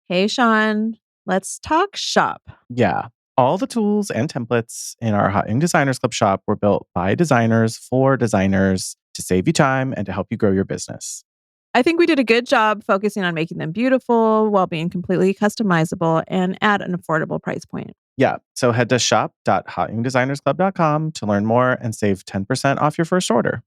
Hey, Shaun, let's talk shop. Yeah. All the tools and templates in our Hot Young Designers Club shop were built by designers for designers to save you time and to help you grow your business. I think we did a good job focusing on making them beautiful while being completely customizable and at an affordable price point. Yeah. So head to shop.hotyoungdesignersclub.com to learn more and save 10% off your first order.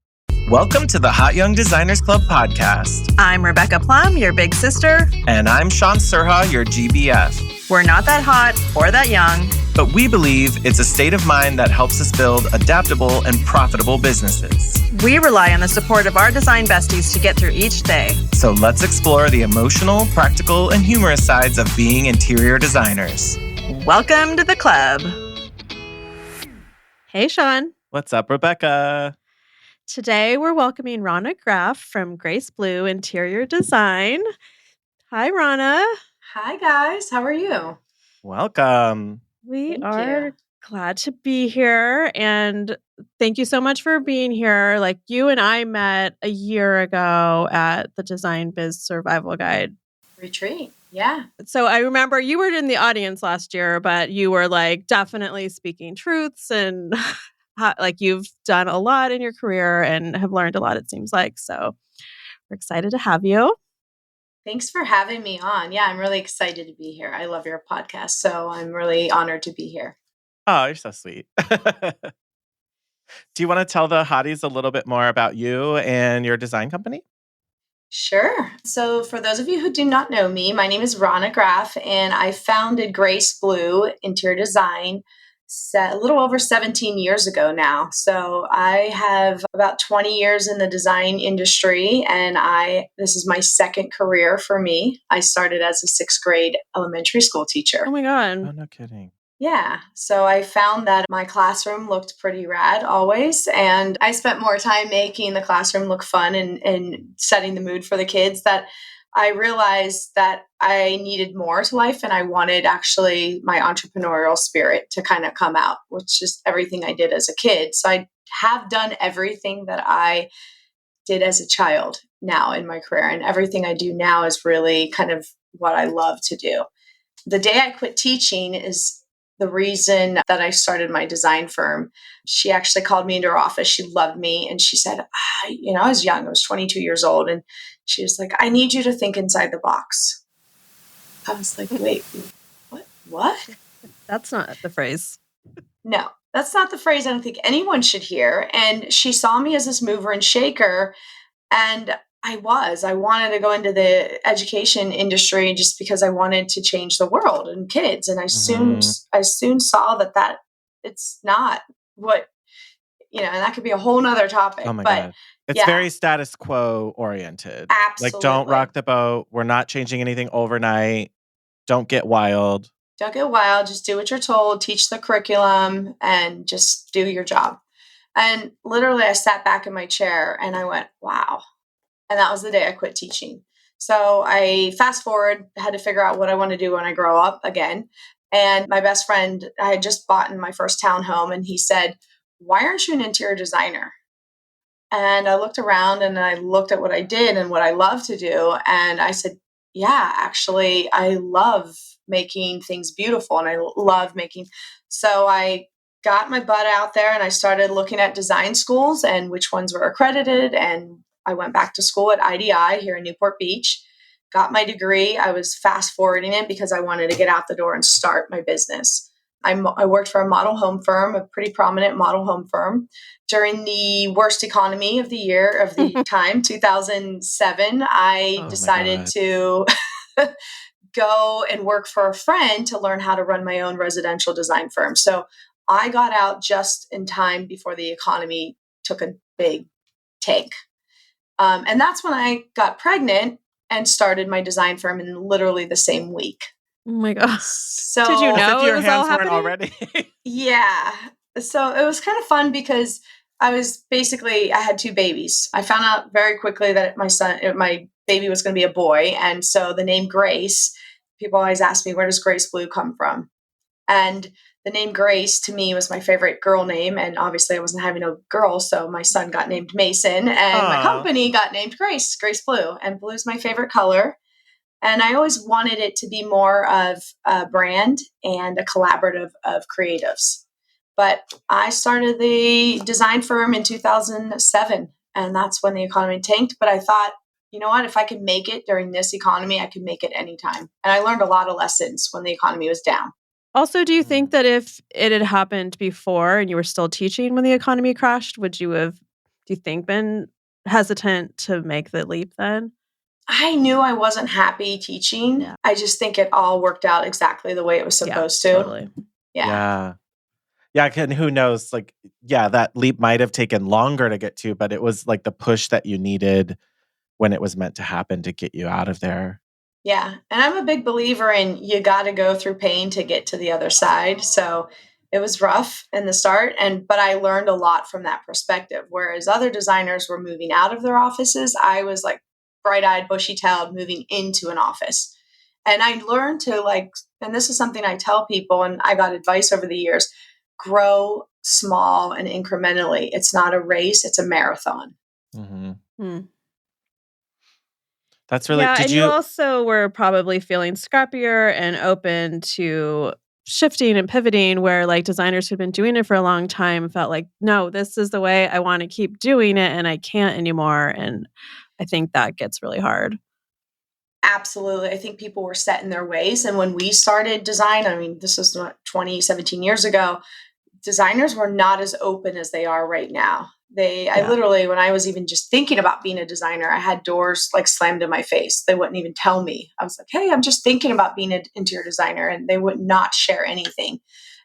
Welcome to the Hot Young Designers Club podcast. I'm Rebecca Plum, your big sister. And I'm Shaun Surha, your GBF. We're not that hot or that young, but we believe it's a state of mind that helps us build adaptable and profitable businesses. We rely on the support of our design besties to get through each day. So let's explore the emotional, practical, and humorous sides of being interior designers. Welcome to the club. Hey, Shaun. What's up, Rebecca? Today, we're welcoming Rona Graf from Grace Blu Interior Design. Hi, Rona. Hi, guys. How are you? Welcome. We Thank are you. glad to be here. And thank you so much for being here. Like, you and I met a year ago at the Design Biz Survival Guide Retreat. Yeah. So I remember you were in the audience last year, but you were like definitely speaking truths and like you've done a lot in your career and have learned a lot, it seems like. So we're excited to have you. Thanks for having me on. Yeah, I'm really excited to be here. I love your podcast, so I'm really honored to be here. Oh, you're so sweet. Do you want to tell the hotties a little bit more about you and your design company? Sure. So for those of you who do not know me, my name is Rona Graf, and I founded Grace Blu Interior Design a little over 17 years ago now. So I have about 20 years in the design industry, and this is my second career for me. I started as a 6th grade elementary school teacher. Oh my God. Oh, no kidding. Yeah. So I found that my classroom looked pretty rad always. And I spent more time making the classroom look fun and setting the mood for the kids that I realized that I needed more to life, and I wanted actually my entrepreneurial spirit to kind of come out, which is everything I did as a kid. So I have done everything that I did as a child now in my career, and everything I do now is really kind of what I love to do. The day I quit teaching is the reason that I started my design firm. She actually called me into her office. She loved me. And she said, I was young. I was 22 years old. And she was like, I need you to think inside the box. I was like, wait, what? That's not the phrase. No, that's not the phrase I don't think anyone should hear. And she saw me as this mover and shaker. And I wanted to go into the education industry just because I wanted to change the world and kids. And I soon saw that it's not what, and that could be a whole nother topic. Oh my but God. It's very status quo oriented. Absolutely. Like, don't rock the boat. We're not changing anything overnight. Don't get wild. Don't get wild. Just do what you're told, teach the curriculum, and just do your job. And literally I sat back in my chair and I went, wow. And that was the day I quit teaching. So I fast forward, had to figure out what I want to do when I grow up again. And my best friend, I had just bought in my first townhome, and he said, why aren't you an interior designer? And I looked around and I looked at what I did and what I love to do. And I said, yeah, actually, I love making things beautiful, and I love making. So I got my butt out there and I started looking at design schools and which ones were accredited. And I went back to school at IDI here in Newport Beach, got my degree. I was fast forwarding it because I wanted to get out the door and start my business. I worked for a model home firm, a pretty prominent model home firm, during the worst economy of the year of the time, 2007. I decided to go and work for a friend to learn how to run my own residential design firm. So I got out just in time before the economy took a big tank. And that's when I got pregnant and started my design firm in literally the same week. Oh my God. So did you know your it was hands all weren't happening? already? Yeah. So it was kind of fun because I had 2 babies. I found out very quickly that my baby was going to be a boy. And so the name Grace, people always ask me, where does Grace Blu come from? And the name Grace to me was my favorite girl name. And obviously I wasn't having a girl. So my son got named Mason, and my company got named Grace Blu. And blue is my favorite color. And I always wanted it to be more of a brand and a collaborative of creatives. But I started the design firm in 2007, and that's when the economy tanked. But I thought, you know what, if I can make it during this economy, I can make it anytime. And I learned a lot of lessons when the economy was down. Also, do you think that if it had happened before and you were still teaching when the economy crashed, would you have, do you think, been hesitant to make the leap then? I knew I wasn't happy teaching. Yeah. I just think it all worked out exactly the way it was supposed to. Totally. Yeah. Yeah. Yeah, and who knows? Like, yeah, that leap might have taken longer to get to, but it was like the push that you needed when it was meant to happen to get you out of there. Yeah. And I'm a big believer in you got to go through pain to get to the other side. So it was rough in the start but I learned a lot from that perspective. Whereas other designers were moving out of their offices, I was like bright-eyed, bushy-tailed moving into an office. And I learned to and this is something I tell people and I got advice over the years, grow small and incrementally. It's not a race, it's a marathon. Mm-hmm. Hmm. That's really, Yeah, did and you you, also were probably feeling scrappier and open to shifting and pivoting where like designers who'd been doing it for a long time felt like, no, this is the way I want to keep doing it and I can't anymore. And I think that gets really hard. Absolutely. I think people were set in their ways. And when we started design, I mean, this was 17 years ago, designers were not as open as they are right now. I literally, when I was even just thinking about being a designer, I had doors like slammed in my face. They wouldn't even tell me. I was like, hey, I'm just thinking about being an interior designer. And they would not share anything.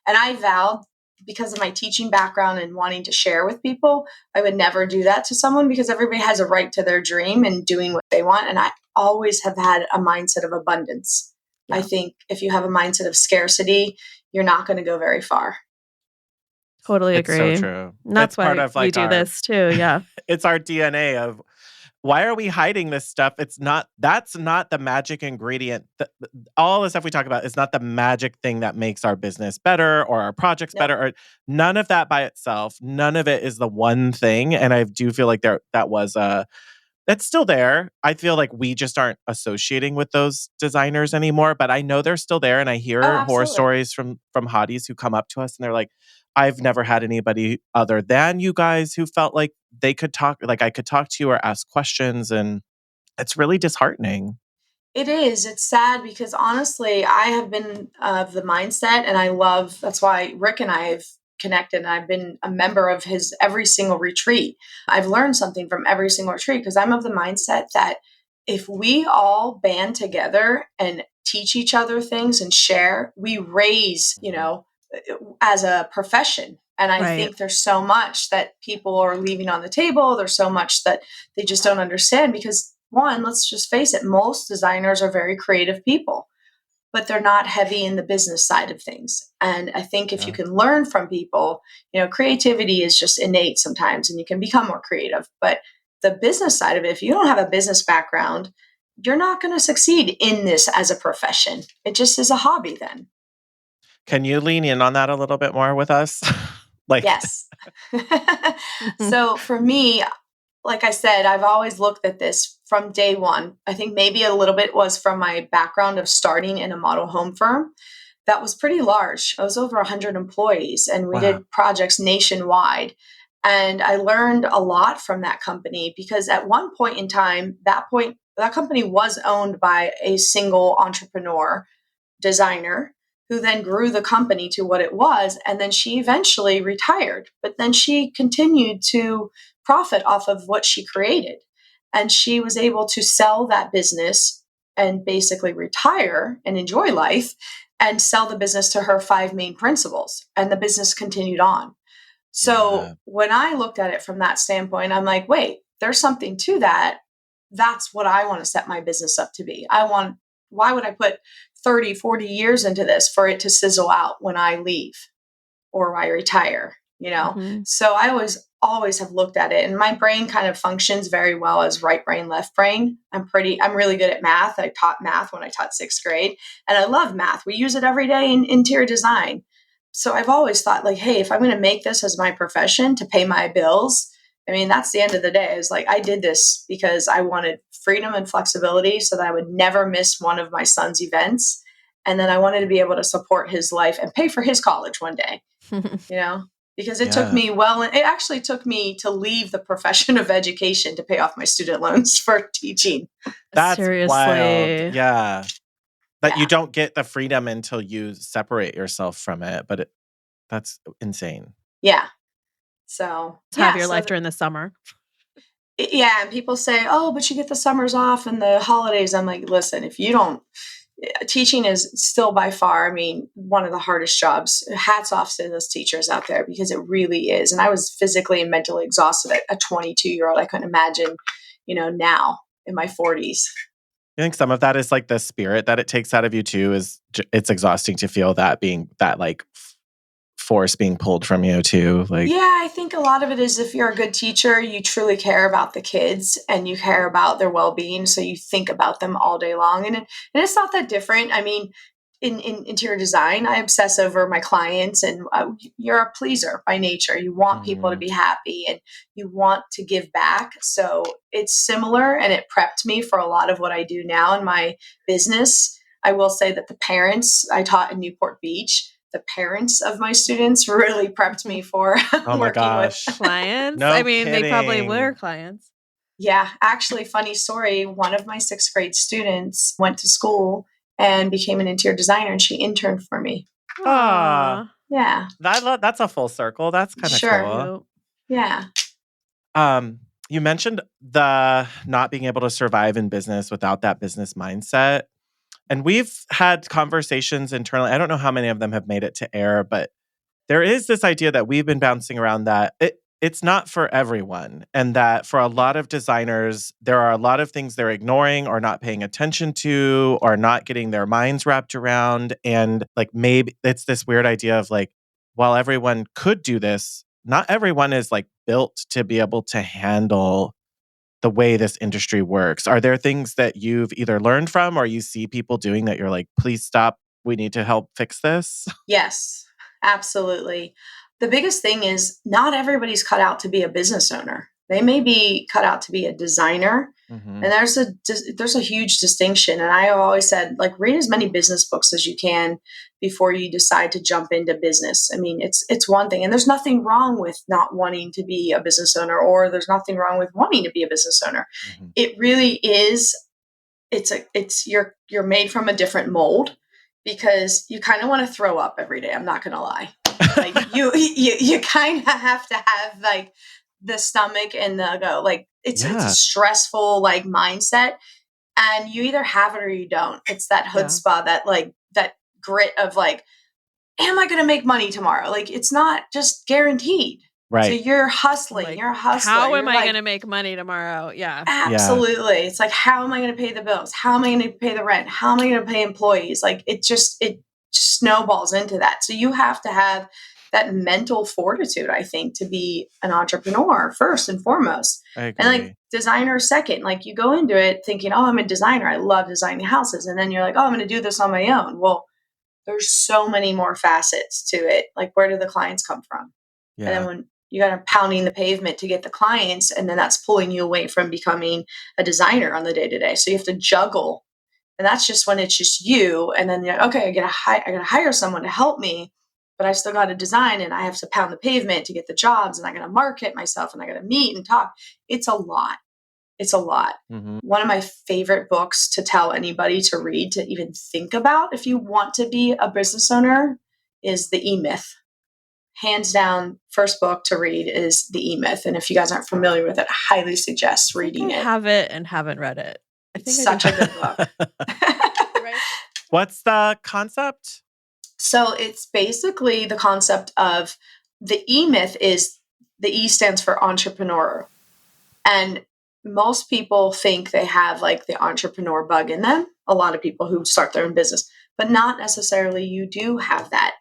And I vowed, because of my teaching background and wanting to share with people, I would never do that to someone because everybody has a right to their dream and doing what they want. And I always have had a mindset of abundance. Yeah. I think if you have a mindset of scarcity, you're not going to go very far. Totally it's agree. so true. And that's It's part why of we like do this too. Yeah. it's our DNA of why are we hiding this stuff? That's not the magic ingredient. All the stuff we talk about is not the magic thing that makes our business better or our projects better. Or none of that by itself. None of it is the one thing. And I do feel like that's still there. I feel like we just aren't associating with those designers anymore, but I know they're still there. And I hear horror stories from hotties who come up to us and they're like, I've never had anybody other than you guys who felt like they could talk, like I could talk to you or ask questions. And it's really disheartening. It is. It's sad because honestly, I have been of the mindset and that's why Rick and I have connected and I've been a member of his every single retreat. I've learned something from every single retreat because I'm of the mindset that if we all band together and teach each other things and share, we raise, as a profession. And I think there's so much that people are leaving on the table. There's so much that they just don't understand because one, let's just face it, most designers are very creative people, but they're not heavy in the business side of things. And I think if you can learn from people, creativity is just innate sometimes and you can become more creative. But the business side of it, if you don't have a business background, you're not going to succeed in this as a profession. It just is a hobby then. Can you lean in on that a little bit more with us? Yes. So for me, like I said, I've always looked at this from day one. I think maybe a little bit was from my background of starting in a model home firm that was pretty large. It was over 100 employees and we did projects nationwide. And I learned a lot from that company because at one point in time, that company was owned by a single entrepreneur designer who then grew the company to what it was. And then she eventually retired, but then she continued to profit off of what she created. And she was able to sell that business and basically retire and enjoy life and sell the business to her 5 main principals. And the business continued on. So when I looked at it from that standpoint, I'm like, wait, there's something to that. That's what I want to set my business up to be. Why would I put 30, 40 years into this for it to sizzle out when I leave or I retire, So I always have looked at it and my brain kind of functions very well as right brain, left brain. I'm really good at math. I taught math when I taught 6th grade and I love math. We use it every day in interior design. So I've always thought like, hey, if I'm going to make this as my profession to pay my bills, I mean, that's the end of the day. It's like, I did this because I wanted freedom and flexibility so that I would never miss one of my son's events. And then I wanted to be able to support his life and pay for his college one day, because it took me it actually took me to leave the profession of education to pay off my student loans for teaching. That's Seriously. wild. Yeah. That you don't get the freedom until you separate yourself from it. But that's insane. Yeah. So have your life during the summer. Yeah. And people say, oh, but you get the summers off and the holidays. I'm like, listen, if you don't, teaching is still by far, I mean, one of the hardest jobs. Hats off to those teachers out there, because it really is. And I was physically and mentally exhausted at a 22-year-old. I couldn't imagine, now in my 40s. I think some of that is like the spirit that it takes out of you too. Is it's exhausting to feel that being that like force being pulled from you too. Like, yeah, I think a lot of it is, if you're a good teacher, you truly care about the kids and you care about their well-being. So you think about them all day long, and it's not that different. I mean, in interior design, I obsess over my clients, and you're a pleaser by nature. You want people to be happy and you want to give back. So it's similar, and it prepped me for a lot of what I do now in my business. I will say that the parents I taught in Newport Beach, the parents of my students really prepped me for working with clients. No I mean, kidding. They probably were clients. Yeah, actually, funny story. One of my 6th grade students went to school and became an interior designer, and she interned for me. Ah, yeah. That's a full circle. That's kind of cool. Yeah. You mentioned the not being able to survive in business without that business mindset. And we've had conversations internally. I don't know how many of them have made it to air, but there is this idea that we've been bouncing around that it's not for everyone. And that for a lot of designers, there are a lot of things they're ignoring or not paying attention to or not getting their minds wrapped around. And like, maybe it's this weird idea of like, while everyone could do this, not everyone is like built to be able to handle the way this industry works. Are there things that you've either learned from or you see people doing that you're like, please stop, we need to help fix this? Yes, absolutely. The biggest thing is, not everybody's cut out to be a business owner. They may be cut out to be a designer. And there's a huge distinction. And I have always said, like, read as many business books as you can before you decide to jump into business. I mean, it's one thing, and there's nothing wrong with not wanting to be a business owner, or there's nothing wrong with wanting to be a business owner. It really is. You're made from a different mold, because you kind of want to throw up every day. I'm not going to lie. Like you kind of have to have like the stomach and the go, like it's a stressful like mindset, and you either have it or you don't. It's that chutzpah, that like that grit of like, am I going to make money tomorrow? Like, it's not just guaranteed. Right. So you're hustling. Like, you're a hustler. How am You're I like, going to make money tomorrow? Yeah. Absolutely. It's like, how am I going to pay the bills? How am I going to pay the rent? How am I going to pay employees? Like, it snowballs into that. So you have to have that mental fortitude, I think, to be an entrepreneur first and foremost. I agree. And like designer second. Like, you go into it thinking, oh, I'm a designer. I love designing houses. And then you're like, oh, I'm going to do this on my own. Well, there's so many more facets to it. Like, where do the clients come from? Yeah. And then when you got to pounding the pavement to get the clients, and then that's pulling you away from becoming a designer on the day to day. So you have to juggle, and that's just when it's just you. And then you're like, okay, I got to hire someone to help me, but I still got to design, and I have to pound the pavement to get the jobs, and I got to market myself, and I got to meet and talk. It's a lot. It's a lot. One of my favorite books to tell anybody to read, to even think about if you want to be a business owner, is The E-Myth. Hands down, first book to read is The E-Myth. And if you guys aren't familiar with it, I highly suggest reading it. I have it and haven't read it. I think it's such a good book. Right? What's the concept? So it's basically the concept of the E-Myth is, the E stands for entrepreneur. And most people think they have like the entrepreneur bug in them. A lot of people who start their own business, but not necessarily. You do have that.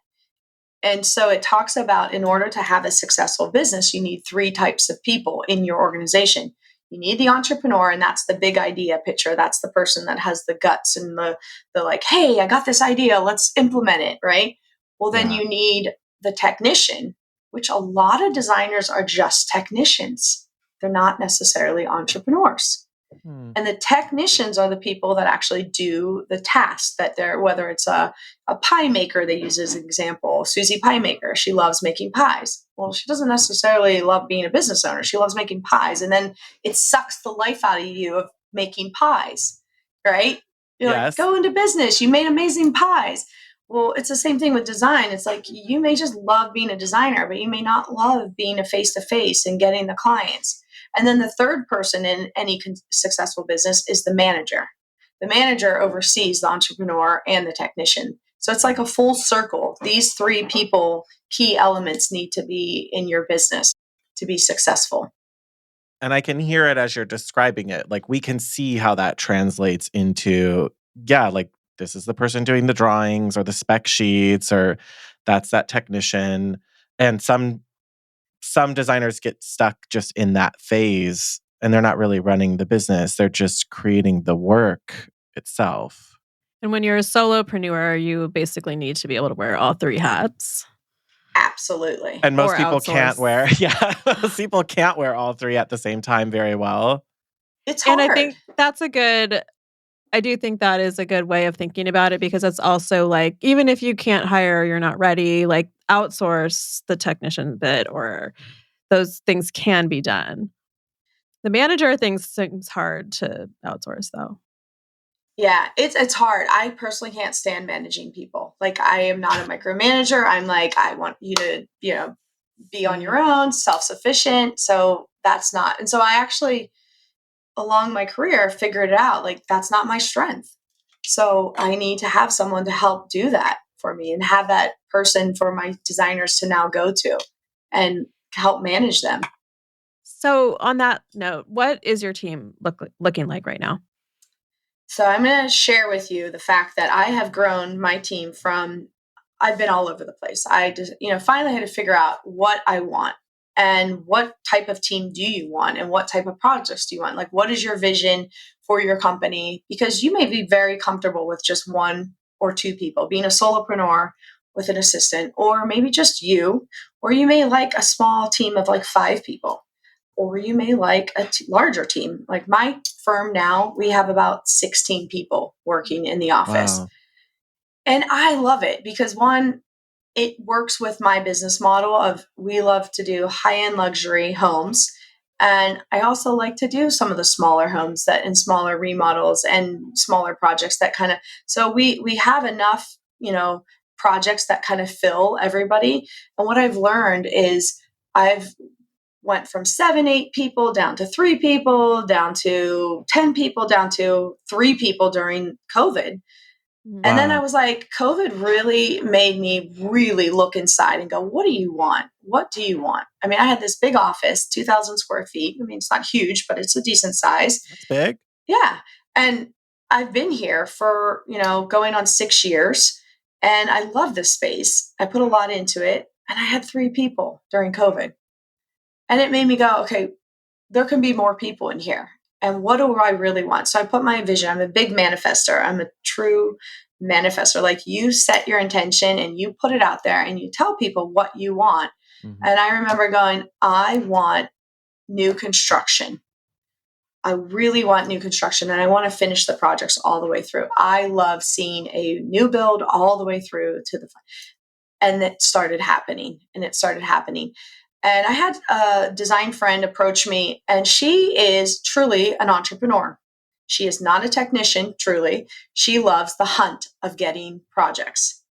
And so it talks about, in order to have a successful business, you need 3 types of people in your organization. You need the entrepreneur, and that's the big idea pitcher. That's the person that has the guts and the like, hey, I got this idea, let's implement it, right? Well, then you need the technician, which a lot of designers are just technicians. They're not necessarily entrepreneurs. And the technicians are the people that actually do the tasks that they're, whether it's a pie maker they use as an example. Susie Pie Maker, she loves making pies. Well, she doesn't necessarily love being a business owner. She loves making pies. And then it sucks the life out of you of making pies, right? You're like, Yes. go into business. You made amazing pies. Well, it's the same thing with design. It's like you may just love being a designer, but you may not love being a face-to-face and getting the clients. And then the third person in any successful business is the manager. The manager oversees the entrepreneur and the technician. So it's like a full circle. These three people, key elements need to be in your business to be successful. And I can hear it as you're describing it. Like we can see how that translates into, like this is the person doing the drawings or the spec sheets, or that's that technician. And some designers get stuck just in that phase and they're not really running the business. They're just creating the work itself. And when you're a solopreneur, you basically need to be able to wear all three hats. Absolutely. And most Or people outsource. can't wear, most people can't wear all three at the same time very well. It's hard. And I think I do think that is a good way of thinking about it, because it's also like, even if you can't hire, you're not ready, like outsource the technician bit, or those things can be done. The manager things seems hard to outsource though. Yeah, it's hard. I personally can't stand managing people. Like I am not a micromanager. I'm like, I want you to, be on your own, self-sufficient. So that's not. And so I actually, along my career, figured it out. Like that's not my strength. So I need to have someone to help do that for me and have that person for my designers to now go to and help manage them. So on that note, what is your team looking like right now? So I'm going to share with you the fact that I have grown my team from, I've been all over the place. I just, finally had to figure out what I want and what type of team do you want and what type of projects do you want? Like, what is your vision for your company? Because you may be very comfortable with just one or two people, being a solopreneur with an assistant, or maybe just you, or you may like a small team of like 5 people. Or you may like a larger team. Like my firm now, we have about 16 people working in the office. Wow. And I love it because one, it works with my business model of we love to do high-end luxury homes. And I also like to do some of the smaller homes that in smaller remodels and smaller projects that kind of, so we have enough, projects that kind of fill everybody. And what I've learned is I've went from 7, 8 people down to 3 people, down to 10 people, down to 3 people during COVID. Wow. And then I was like, COVID really made me really look inside and go, what do you want? What do you want? I mean, I had this big office, 2,000 square feet. I mean, it's not huge, but it's a decent size. That's big. Yeah. And I've been here for, going on 6 years. And I love this space. I put a lot into it. And I had 3 people during COVID. And it made me go, okay, there can be more people in here. And what do I really want? So I put my vision. I'm a big manifester. I'm a true manifester. Like you set your intention and you put it out there and you tell people what you want. Mm-hmm. And I remember going, I want new construction. I really want new construction and I want to finish the projects all the way through. I love seeing a new build all the way through to the, and it started happening. And I had a design friend approach me, and she is truly an entrepreneur. She is not a technician, truly. She loves the hunt of getting projects.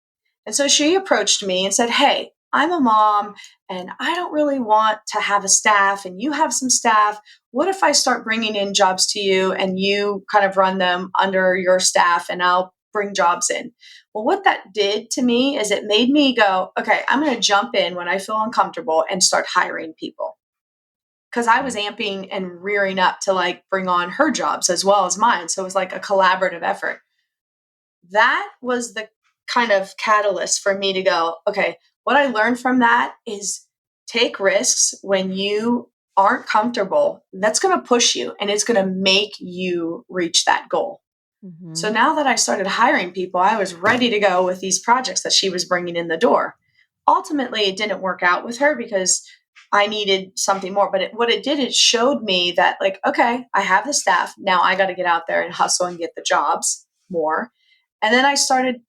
And so she approached me and said, hey, I'm a mom, and I don't really want to have a staff, and you have some staff. What if I start bringing in jobs to you, and you kind of run them under your staff, and I'll bring jobs in? Well, what that did to me is it made me go, okay, I'm going to jump in when I feel uncomfortable and start hiring people. Because I was amping and rearing up to like bring on her jobs as well as mine. So it was like a collaborative effort. That was the kind of catalyst for me to go, okay, what I learned from that is take risks when you aren't comfortable. That's going to push you and it's going to make you reach that goal. Mm-hmm. So now that I started hiring people, I was ready to go with these projects that she was bringing in the door. Ultimately, it didn't work out with her because I needed something more. But what it did, it showed me that like, okay, I have the staff. Now I got to get out there and hustle and get the jobs more. And then I started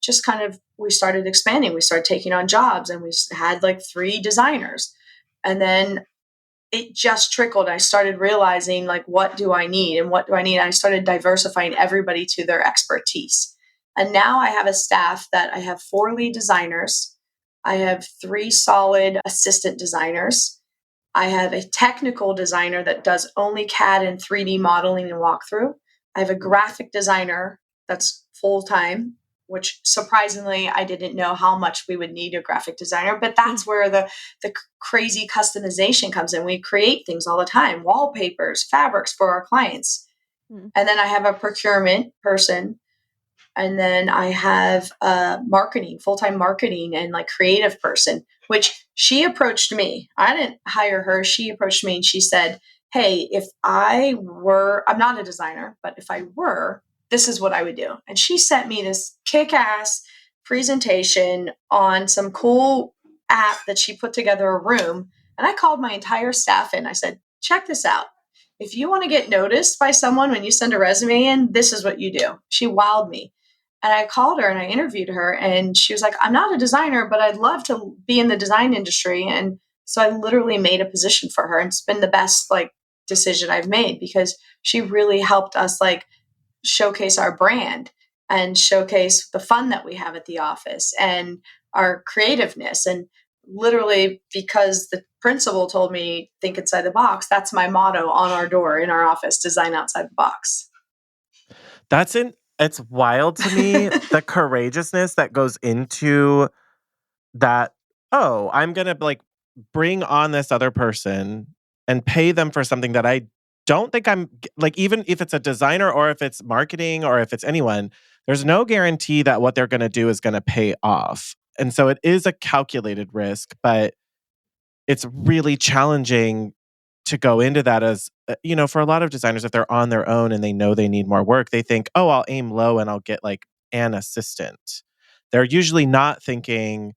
we started expanding. We started taking on jobs, and we had like 3 designers. And then it just trickled. I started realizing like, what do I need and what do I need? And I started diversifying everybody to their expertise. And now I have a staff that I have 4 lead designers. I have 3 solid assistant designers. I have a technical designer that does only CAD and 3D modeling and walkthrough. I have a graphic designer that's full-time, which surprisingly, I didn't know how much we would need a graphic designer, but that's where the crazy customization comes in. We create things all the time, wallpapers, fabrics for our clients. And then I have a procurement person. And then I have marketing, full-time marketing and like creative person, which she approached me. I didn't hire her. She approached me and she said, hey, I'm not a designer, but if I were, this is what I would do. And she sent me this kick-ass presentation on some cool app that she put together a room. And I called my entire staff in. I said, check this out. If you want to get noticed by someone when you send a resume in, this is what you do. She wowed me. And I called her and I interviewed her, and she was like, I'm not a designer, but I'd love to be in the design industry. And so I literally made a position for her, and it's been the best like decision I've made, because she really helped us like showcase our brand and showcase the fun that we have at the office and our creativeness. And literally, because the principal told me, think inside the box, that's my motto on our door in our office, design outside the box. It's wild to me, the courageousness that goes into that. Oh, I'm going to like bring on this other person and pay them for something that I don't think I'm like, even if it's a designer or if it's marketing or if it's anyone, there's no guarantee that what they're going to do is going to pay off. And so it is a calculated risk, but it's really challenging to go into that as, for a lot of designers, if they're on their own and they know they need more work, they think, oh, I'll aim low and I'll get like an assistant. They're usually not thinking,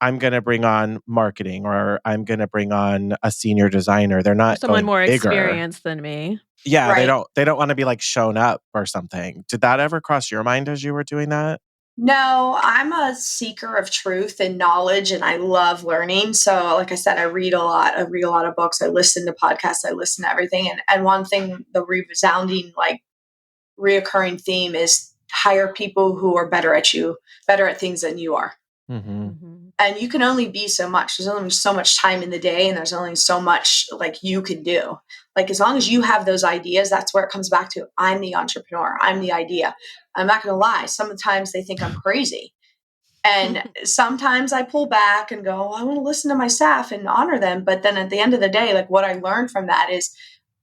I'm going to bring on marketing or I'm going to bring on a senior designer. They're not someone going more bigger. experienced than me. Yeah, Right. they don't want to be like shown up or something. Did that ever cross your mind as you were doing that? No, I'm a seeker of truth and knowledge, and I love learning. So, like I said, I read a lot. I read a lot of books. I listen to podcasts. I listen to everything. And one thing, the resounding, like reoccurring theme is hire people who are better at things than you are. Mm-hmm. And you can only be so much. There's only so much time in the day, and there's only so much like you can do. Like as long as you have those ideas, that's where it comes back to. I'm the entrepreneur. I'm the idea. I'm not going to lie. Sometimes they think I'm crazy. And sometimes I pull back and go, I want to listen to my staff and honor them. But then at the end of the day, like what I learned from that is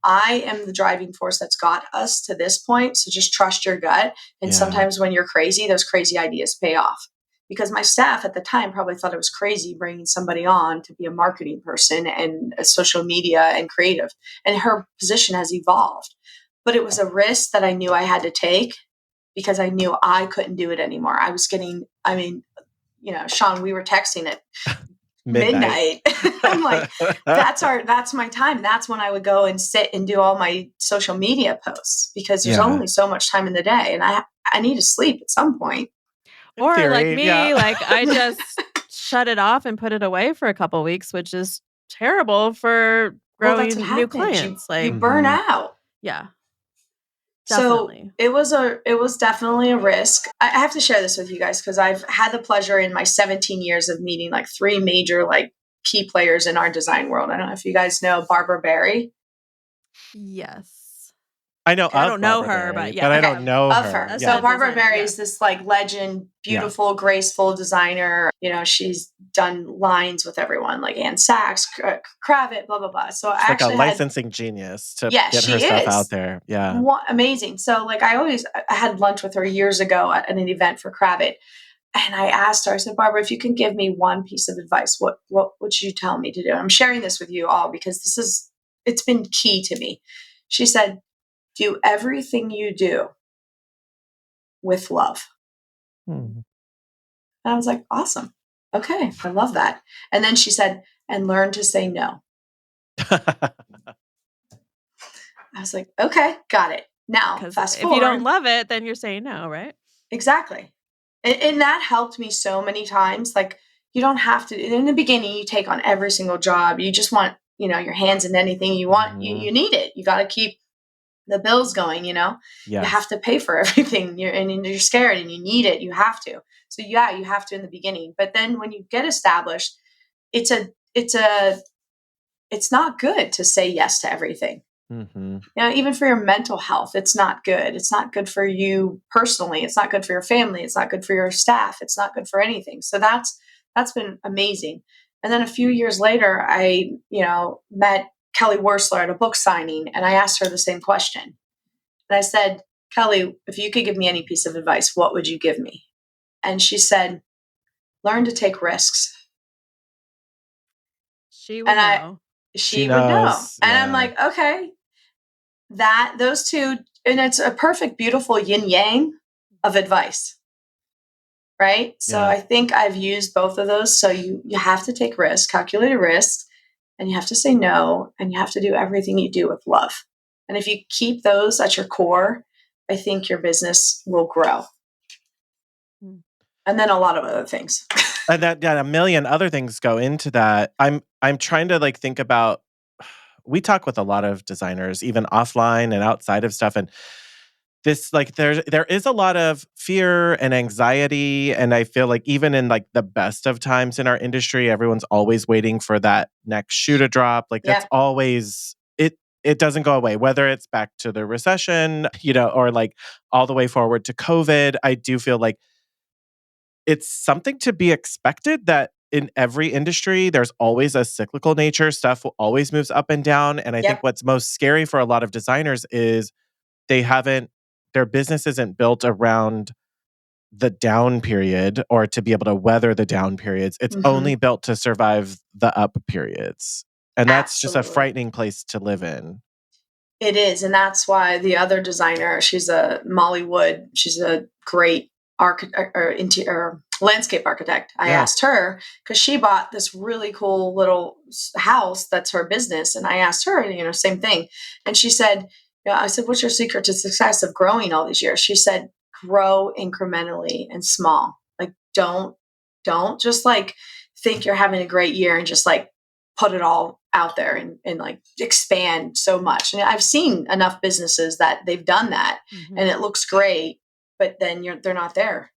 I am the driving force that's got us to this point. So just trust your gut. And sometimes when you're crazy, those crazy ideas pay off. Because my staff at the time probably thought it was crazy bringing somebody on to be a marketing person and a social media and creative. And her position has evolved. But it was a risk that I knew I had to take because I knew I couldn't do it anymore. Shaun, we were texting at midnight. I'm like, that's my time. That's when I would go and sit and do all my social media posts because there's only so much time in the day, and I need to sleep at some point. Or theory, like me, like I just shut it off and put it away for a couple weeks, which is terrible for growing that's what new happens. clients. You burn out. Yeah. Definitely. So it was definitely a risk. I have to share this with you guys because I've had the pleasure in my 17 years of meeting like 3 major like key players in our design world. I don't know if you guys know Barbara Barry. Yes. I know. I don't know Barbara her, Barry, but yeah. but I don't know of her. her. Yeah. So Barbara designer, Barry is this like legend, beautiful, graceful designer. She's done lines with everyone like Ann Sachs, Kravitz, blah, blah, blah. So She's I like a actually licensing genius to get her she stuff is. out there. Yeah. Amazing. So like I had lunch with her years ago at an event for Kravitz. And I asked her, I said, Barbara, if you can give me one piece of advice, what would you tell me to do? And I'm sharing this with you all because it's been key to me. She said, do everything you do with love. And I was like, awesome. Okay. I love that. And then she said, and learn to say no. I was like, okay, got it. Now, Because fast if forward. you don't love it, then you're saying no, right? Exactly. And that helped me so many times. Like, you don't have to, in the beginning, you take on every single job. You just want, your hands in anything you want. You need it. You got to keep the bills going, You Yes. have to pay for everything. You're scared and you need it. You have to. So yeah, you have to in the beginning. But then when you get established, it's not good to say yes to everything. Mm-hmm. Even for your mental health, it's not good. It's not good for you personally. It's not good for your family. It's not good for your staff. It's not good for anything. So that's been amazing. And then a few years later, I, met Kelly Worsler at a book signing, and I asked her the same question. And I said, Kelly, if you could give me any piece of advice, what would you give me? And she said, learn to take risks. She would know. She would know. knows. And Yeah. I'm like, okay, those two, and it's a perfect, beautiful yin yang of advice. Right. So Yeah. I think I've used both of those. So you have to take risks, calculated risks, and you have to say no, and you have to do everything you do with love. And if you keep those at your core, I think your business will grow. And then a lot of other things. And that a million other things go into that. I'm trying to like think about, we talk with a lot of designers, even offline and outside of stuff. And this, like, there is a lot of fear and anxiety. And I feel like even in like the best of times in our industry, everyone's always waiting for that next shoe to drop. Like that's always, it doesn't go away, whether it's back to the recession, or like all the way forward to COVID. I do feel like it's something to be expected that in every industry, there's always a cyclical nature. Stuff always moves up and down. And I think what's most scary for a lot of designers is their business isn't built around the down period or to be able to weather the down periods. It's only built to survive the up periods. And that's just a frightening place to live in. It is. And that's why the other designer, she's a Molly Wood. She's a great architect or landscape architect. I asked her because she bought this really cool little house that's her business. And I asked her, same thing. And she said, I said, what's your secret to success of growing all these years? She said, grow incrementally and small. Like, don't just like think you're having a great year and just like put it all out there and like expand so much. And I've seen enough businesses that they've done that and it looks great, but then they're not there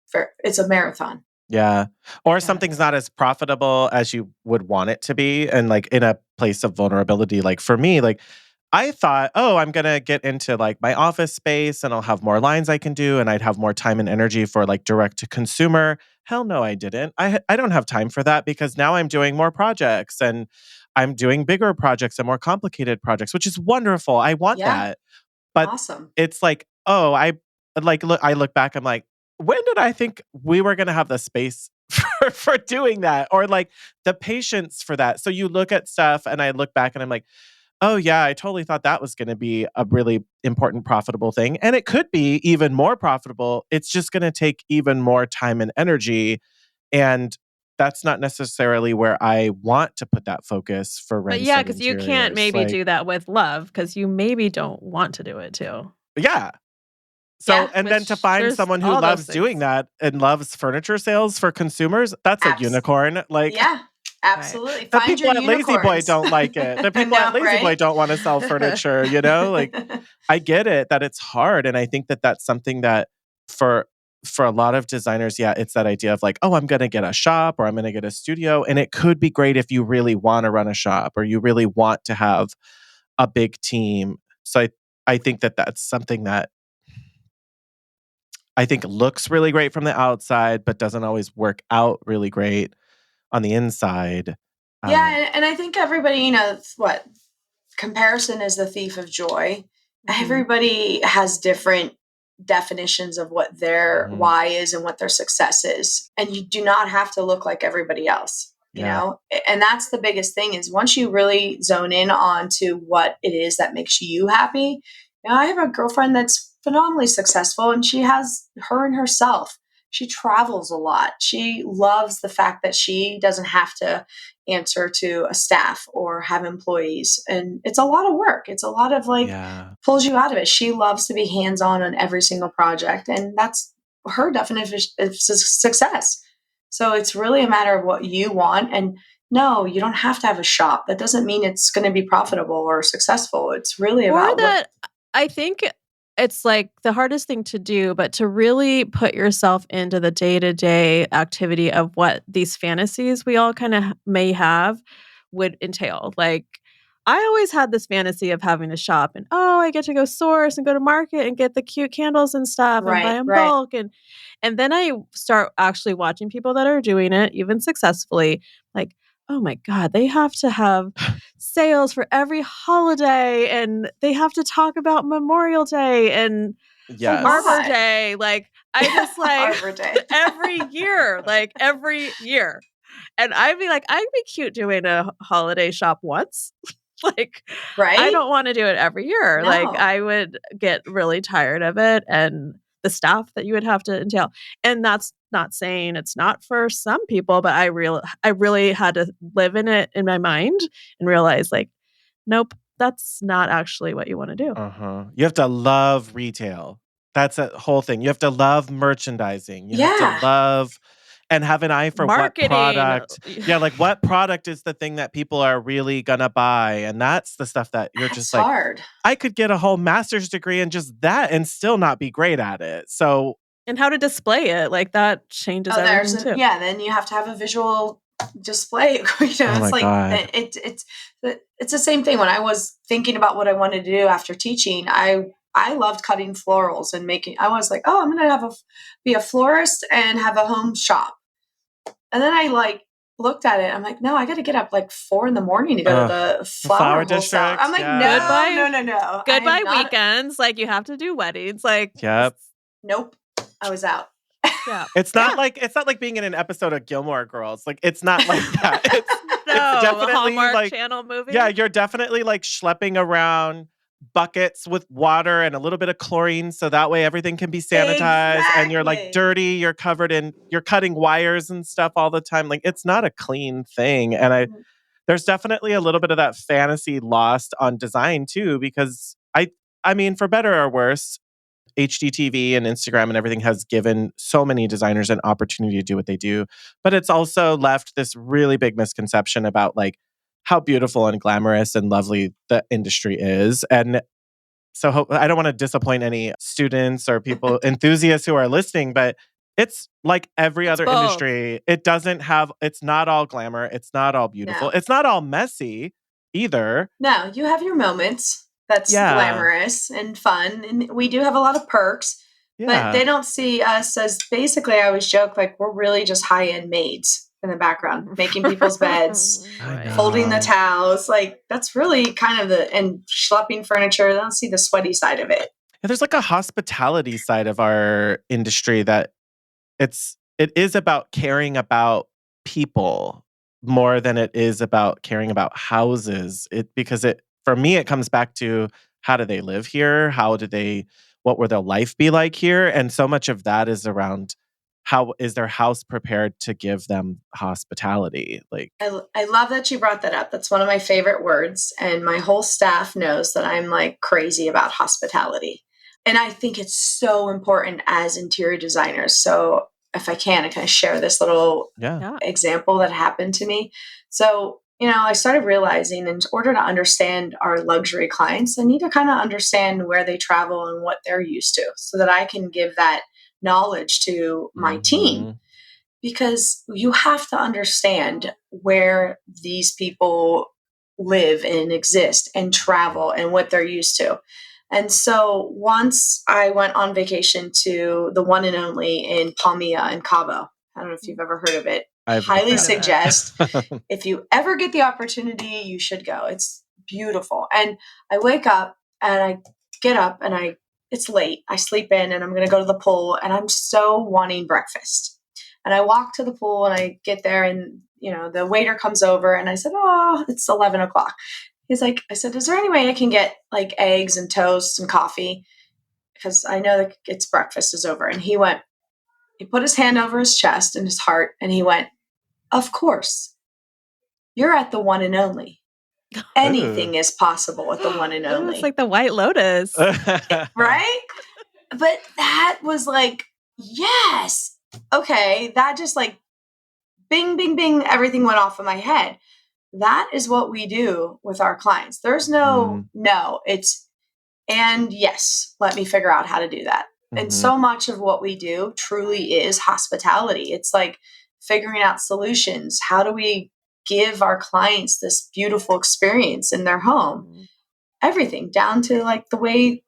it's a marathon. Yeah. Or something's not as profitable as you would want it to be. And like in a place of vulnerability, like for me, like I thought, I'm going to get into like my office space and I'll have more lines I can do and I'd have more time and energy for like direct to consumer. Hell no, I didn't. I don't have time for that because now I'm doing more projects and I'm doing bigger projects and more complicated projects, which is wonderful. I want that. But awesome. It's like, I look back, I'm like, when did I think we were going to have the space for doing that? Or like the patience for that. So you look at stuff and I look back and I'm like, oh yeah, I totally thought that was going to be a really important, profitable thing. And it could be even more profitable. It's just going to take even more time and energy. And that's not necessarily where I want to put that focus for But Rent yeah, because you can't maybe do that with love because you maybe don't want to do it too. Yeah. So, and then to find someone who loves doing that and loves furniture sales for consumers, that's a unicorn. Like, yeah, absolutely. The Find people your at Lazy Boy don't like it. The people at Lazy Boy don't want to sell furniture, Like, I get it that it's hard. And I think that that's something that for a lot of designers, it's that idea of like, I'm going to get a shop or I'm going to get a studio. And it could be great if you really want to run a shop or you really want to have a big team. So I think that that's something that I think looks really great from the outside, but doesn't always work out really great on the inside. Yeah, and I think everybody, what comparison is the thief of joy. Everybody has different definitions of what their why is and what their success is, and you do not have to look like everybody else. You know, and that's the biggest thing is once you really zone in onto what it is that makes you happy. I have a girlfriend that's phenomenally successful and she has her and herself She travels a lot. She loves the fact that she doesn't have to answer to a staff or have employees. And it's a lot of work. It's a lot of Yeah. pulls you out of it. She loves to be hands-on on every single project. And that's her definition of success. So it's really a matter of what you want. And no, you don't have to have a shop. That doesn't mean it's going to be profitable or successful. It's really Or about that I think it's like the hardest thing to do, but to really put yourself into the day-to-day activity of what these fantasies we all kind of may have would entail. Like, I always had this fantasy of having a shop and, oh, I get to go source and go to market and get the cute candles and stuff and buy right, in right, bulk. And then I start actually watching people that are doing it, even successfully, like, oh my God, they have to have sales for every holiday and they have to talk about Memorial Day and a Yes. Arbor lot. Day. Like, I just like Arbor Day. every year. And I'd be like, I'd be cute doing a holiday shop once. Like, I Right? don't want to do it every year. Like, No. I would get really tired of it and the staff that you would have to entail. And that's not saying it's not for some people, but I really had to live in it in my mind and realize, like, nope, that's not actually what you want to do. You have to love retail. That's a whole thing. You have to love merchandising. You have to Yeah. love and have an eye for what Marketing. product. Yeah, like what product is the thing that people are really gonna buy. And that's the stuff that you're That's just like, hard. I could get a whole master's degree in just that and still not be great at it. So And how to display it, like that changes Oh, everything too. yeah, then you have to have a visual display. You know, oh my it's like God. it's the same thing. When I was thinking about what I wanted to do after teaching, I loved cutting florals and making. I was like, oh, I'm gonna be a florist and have a home shop. And then I looked at it. I'm like, no, I got to get up 4 a.m. to go to the flower district. wholesale. I'm like, Yeah. no. Goodbye weekends. Like, you have to do weddings. Like, Yep. Nope. I was out. yeah. It's not like being in an episode of Gilmore Girls. Like it's not like that. It's definitely a Hallmark like Channel movie. yeah, you're definitely like schlepping around buckets with water and a little bit of chlorine so that way everything can be sanitized and you're like Exactly. dirty, you're cutting wires and stuff all the time. Like it's not a clean thing. And there's definitely a little bit of that fantasy lost on design too because I mean for better or worse HDTV and Instagram and everything has given so many designers an opportunity to do what they do. But it's also left this really big misconception about like how beautiful and glamorous and lovely the industry is. And so I don't want to disappoint any students or people, enthusiasts who are listening, but it's like every other both. industry. It's not all glamour. It's not all beautiful. No. It's not all messy either. No, you have your moments. That's Yeah. glamorous and fun. And we do have a lot of perks, but Yeah. they don't see us as basically, I always joke, we're really just high-end maids in the background, making people's beds, I know. folding the towels. That's really kind of and schlepping furniture. They don't see the sweaty side of it. Yeah, there's like a hospitality side of our industry that it is about caring about people more than it is about caring about houses. For me, it comes back to how do they live here? What will their life be like here? And so much of that is around how is their house prepared to give them hospitality? Like I love that you brought that up. That's one of my favorite words. And my whole staff knows that I'm crazy about hospitality. And I think it's so important as interior designers. So if I can kind of share this little example that happened to me. So, I started realizing in order to understand our luxury clients, I need to kind of understand where they travel and what they're used to so that I can give that knowledge to my team. Because you have to understand where these people live and exist and travel and what they're used to. And so once I went on vacation to the one and only in Palmilla in Cabo. I don't know if you've ever heard of it. I've highly heard of suggest if you ever get the opportunity, you should go. It's beautiful. And I wake up and I get up and it's late. I sleep in and I'm going to go to the pool and I'm so wanting breakfast. And I walk to the pool and I get there and, the waiter comes over and I said, oh, it's 11 o'clock. He's like, I said, is there any way I can get eggs and toast and coffee? Because I know that it's breakfast is over. And he went, he put his hand over his chest and his heart, and he went, "Of course, you're at the one and only. Anything is possible with the one and Ooh, only." it's like the White Lotus. Right? But that was like, yes. Okay. That just like bing, bing, bing, everything went off in my head. That is what we do with our clients. There's no, it's, and yes, let me figure out how to do that. And so much of what we do truly is hospitality. It's like figuring out solutions. How do we give our clients this beautiful experience in their home? Everything down to like the way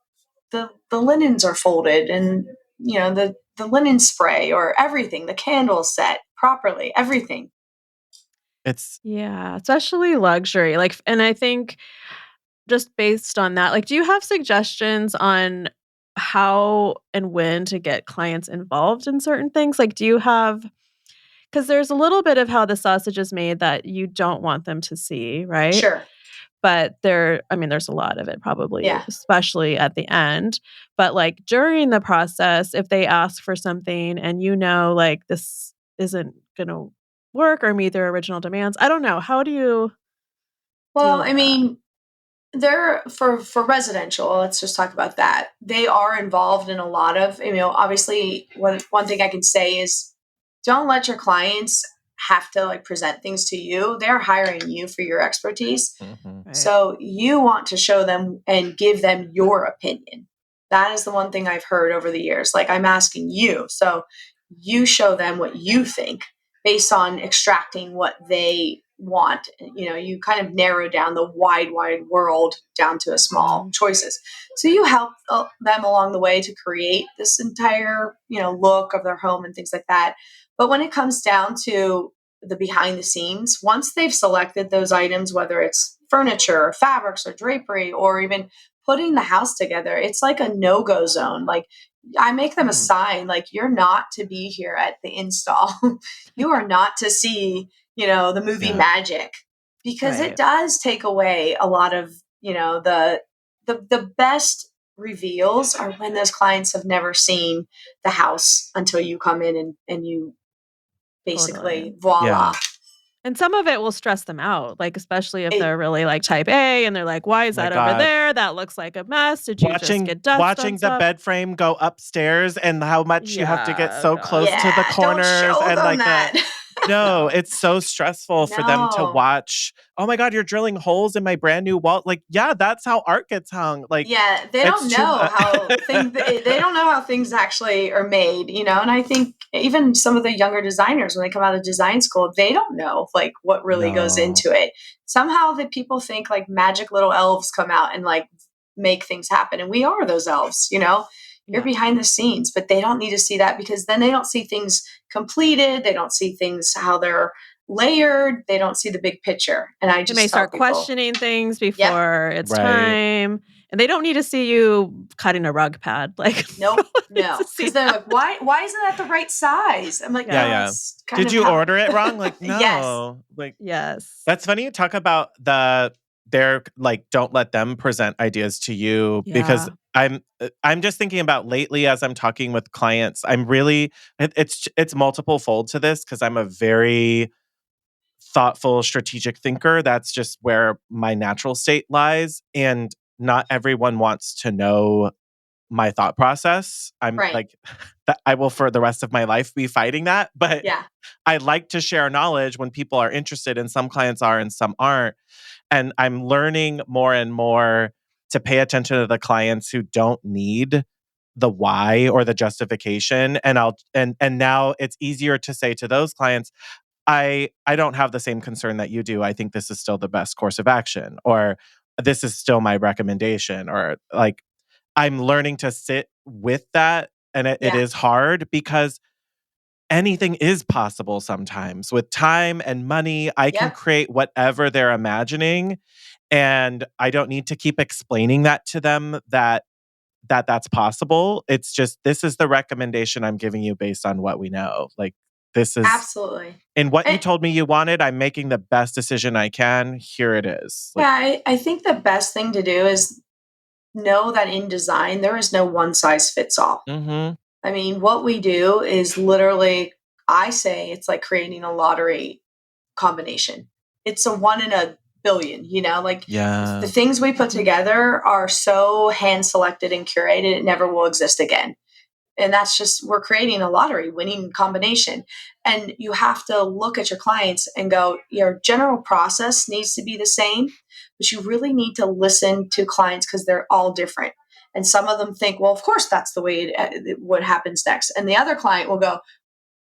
the linens are folded and, you know, the linen spray or everything, the candles set properly, everything. Yeah, especially luxury. Like, and I think just based on that, like, do you have suggestions on how and when to get clients involved in certain things? Like, do you have, because there's a little bit of how the sausage is made that you don't want them to see, right? Sure. But I mean, there's a lot of it probably, Yeah. especially at the end. But like during the process, if they ask for something and you know, like this isn't going to work or meet their original demands, I don't know. How do you deal Well, with I mean, they're for residential, let's just talk about that. They are involved in a lot of, you know, obviously one thing I can say is don't let your clients have to like present things to you. They're hiring you for your expertise. Right. So you want to show them and give them your opinion. That is the one thing I've heard over the years. Like I'm asking you. So you show them what you think based on extracting what they want. You know, you kind of narrow down the wide world down to a small choices. So you help them along the way to create this entire, you know, look of their home and things like that. But when it comes down to the behind the scenes, once they've selected those items, whether it's furniture or fabrics or drapery or even putting the house together, it's like a no-go zone. Like I make them a sign, like you're not to be here at the install. You are not to see, you know, the movie magic, because it does take away a lot of, you know, the best reveals are when those clients have never seen the house until you come in and you basically voila. And some of it will stress them out, like, especially if they're really, like, type A and they're like, "Why is My that over God. there? That looks like a mess. Did you just get dust on Watching the stuff?" bed frame go upstairs and how much you have to get Yeah, so God. close to the Yeah, don't corners show and them like that. no, it's so stressful for them to No. watch. Oh my God, you're drilling holes in my brand new wall. Like, yeah, that's how art gets hung. Like, Yeah, they it's don't too know much. how they don't know how things actually are made, you know. And I think even some of the younger designers, when they come out of design school, they don't know like what really goes No. into it. Somehow the people think like magic little elves come out and like make things happen, and we are those elves, you know. You're behind the scenes, but they don't need to see that, because then they don't see things completed. They don't see things how they're layered. They don't see the big picture. And I They may just tell start people, questioning things yep, before it's Right. time, and they don't need to see you cutting a rug pad, like, nope, they don't need to no, see because they're that. like, why isn't that the right size? I'm like, Yeah, no, yeah. it's kind Did of you how. order it wrong? Like, Yes, no. Like, Yes. that's funny you talk about their like don't let them present ideas to you, because Yeah. I'm just thinking about lately as I'm talking with clients. I'm really it's multiple fold to this, because I'm a very thoughtful, strategic thinker. That's just where my natural state lies, and not everyone wants to know my thought process. I'm right, like that I will for the rest of my life be fighting that, but yeah, I like to share knowledge when people are interested, and some clients are and some aren't. And I'm learning more and more to pay attention to the clients who don't need the why or the justification. And and now it's easier to say to those clients, I don't have the same concern that you do. I think this is still the best course of action, or this is still my recommendation, or like I'm learning to sit with that. And it yeah, is hard, because anything is possible sometimes. With time and money, I can yep, create whatever they're imagining. And I don't need to keep explaining that to them that's possible. It's just, this is the recommendation I'm giving you based on what we know. Like, this is absolutely. in what you And, told me you wanted. I'm making the best decision I can. Here it is. Like, yeah, I think the best thing to do is know that in design there is no one size fits all. mm-hmm. I mean, what we do is literally, I say it's like creating a lottery combination. It's a 1 in a billion, like the things we put together are so hand selected and curated, it never will exist again. And that's just, we're creating a lottery winning combination. And you have to look at your clients and go, your general process needs to be the same, but you really need to listen to clients because they're all different. And some of them think, well, of course, that's the way what happens next. And the other client will go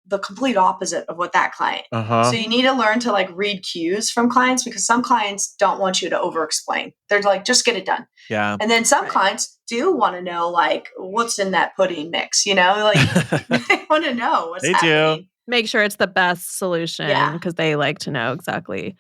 the complete opposite of what that client. So you need to learn to like read cues from clients, because some clients don't want you to over explain. They're like, just get it done. Yeah. And then some clients do want to know like what's in that pudding mix, like they want to know what's happening. Do. Make sure it's the best solution because they like to know exactly.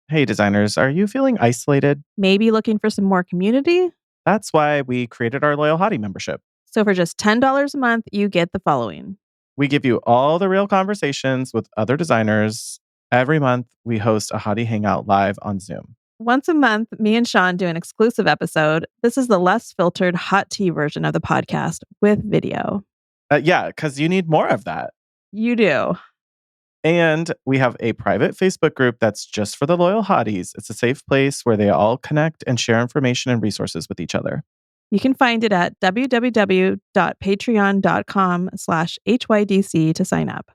Hey, designers, are you feeling isolated? Maybe looking for some more community? That's why we created our Loyal Hottie membership. So for just $10 a month, you get the following. We give you all the real conversations with other designers. Every month, we host a Hottie Hangout live on Zoom. Once a month, me and Shaun do an exclusive episode. This is the less filtered hot tea version of the podcast with video. Yeah, because you need more of that. You do. And we have a private Facebook group that's just for the loyal hotties. It's a safe place where they all connect and share information and resources with each other. You can find it at www.patreon.com/HYDC to sign up.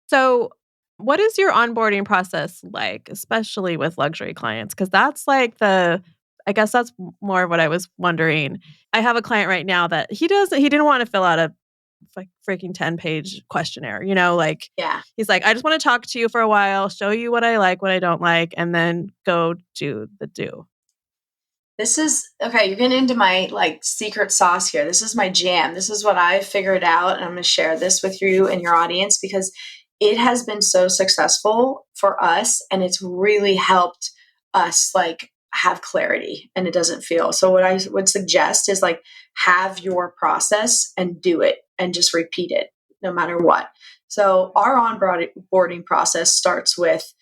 So what is your onboarding process like, especially with luxury clients? Because that's like I guess that's more of what I was wondering. I have a client right now that he didn't want to fill out a like freaking 10-page questionnaire, he's like, I just want to talk to you for a while, show you what I like, what I don't like, and then go do the do. This is, okay, you're getting into my like secret sauce here. This is my jam. This is what I figured out. And I'm going to share this with you and your audience because it has been so successful for us. And it's really helped us like have clarity and it doesn't feel. So what I would suggest is like have your process and do it and just repeat it no matter what. So our onboarding process starts with,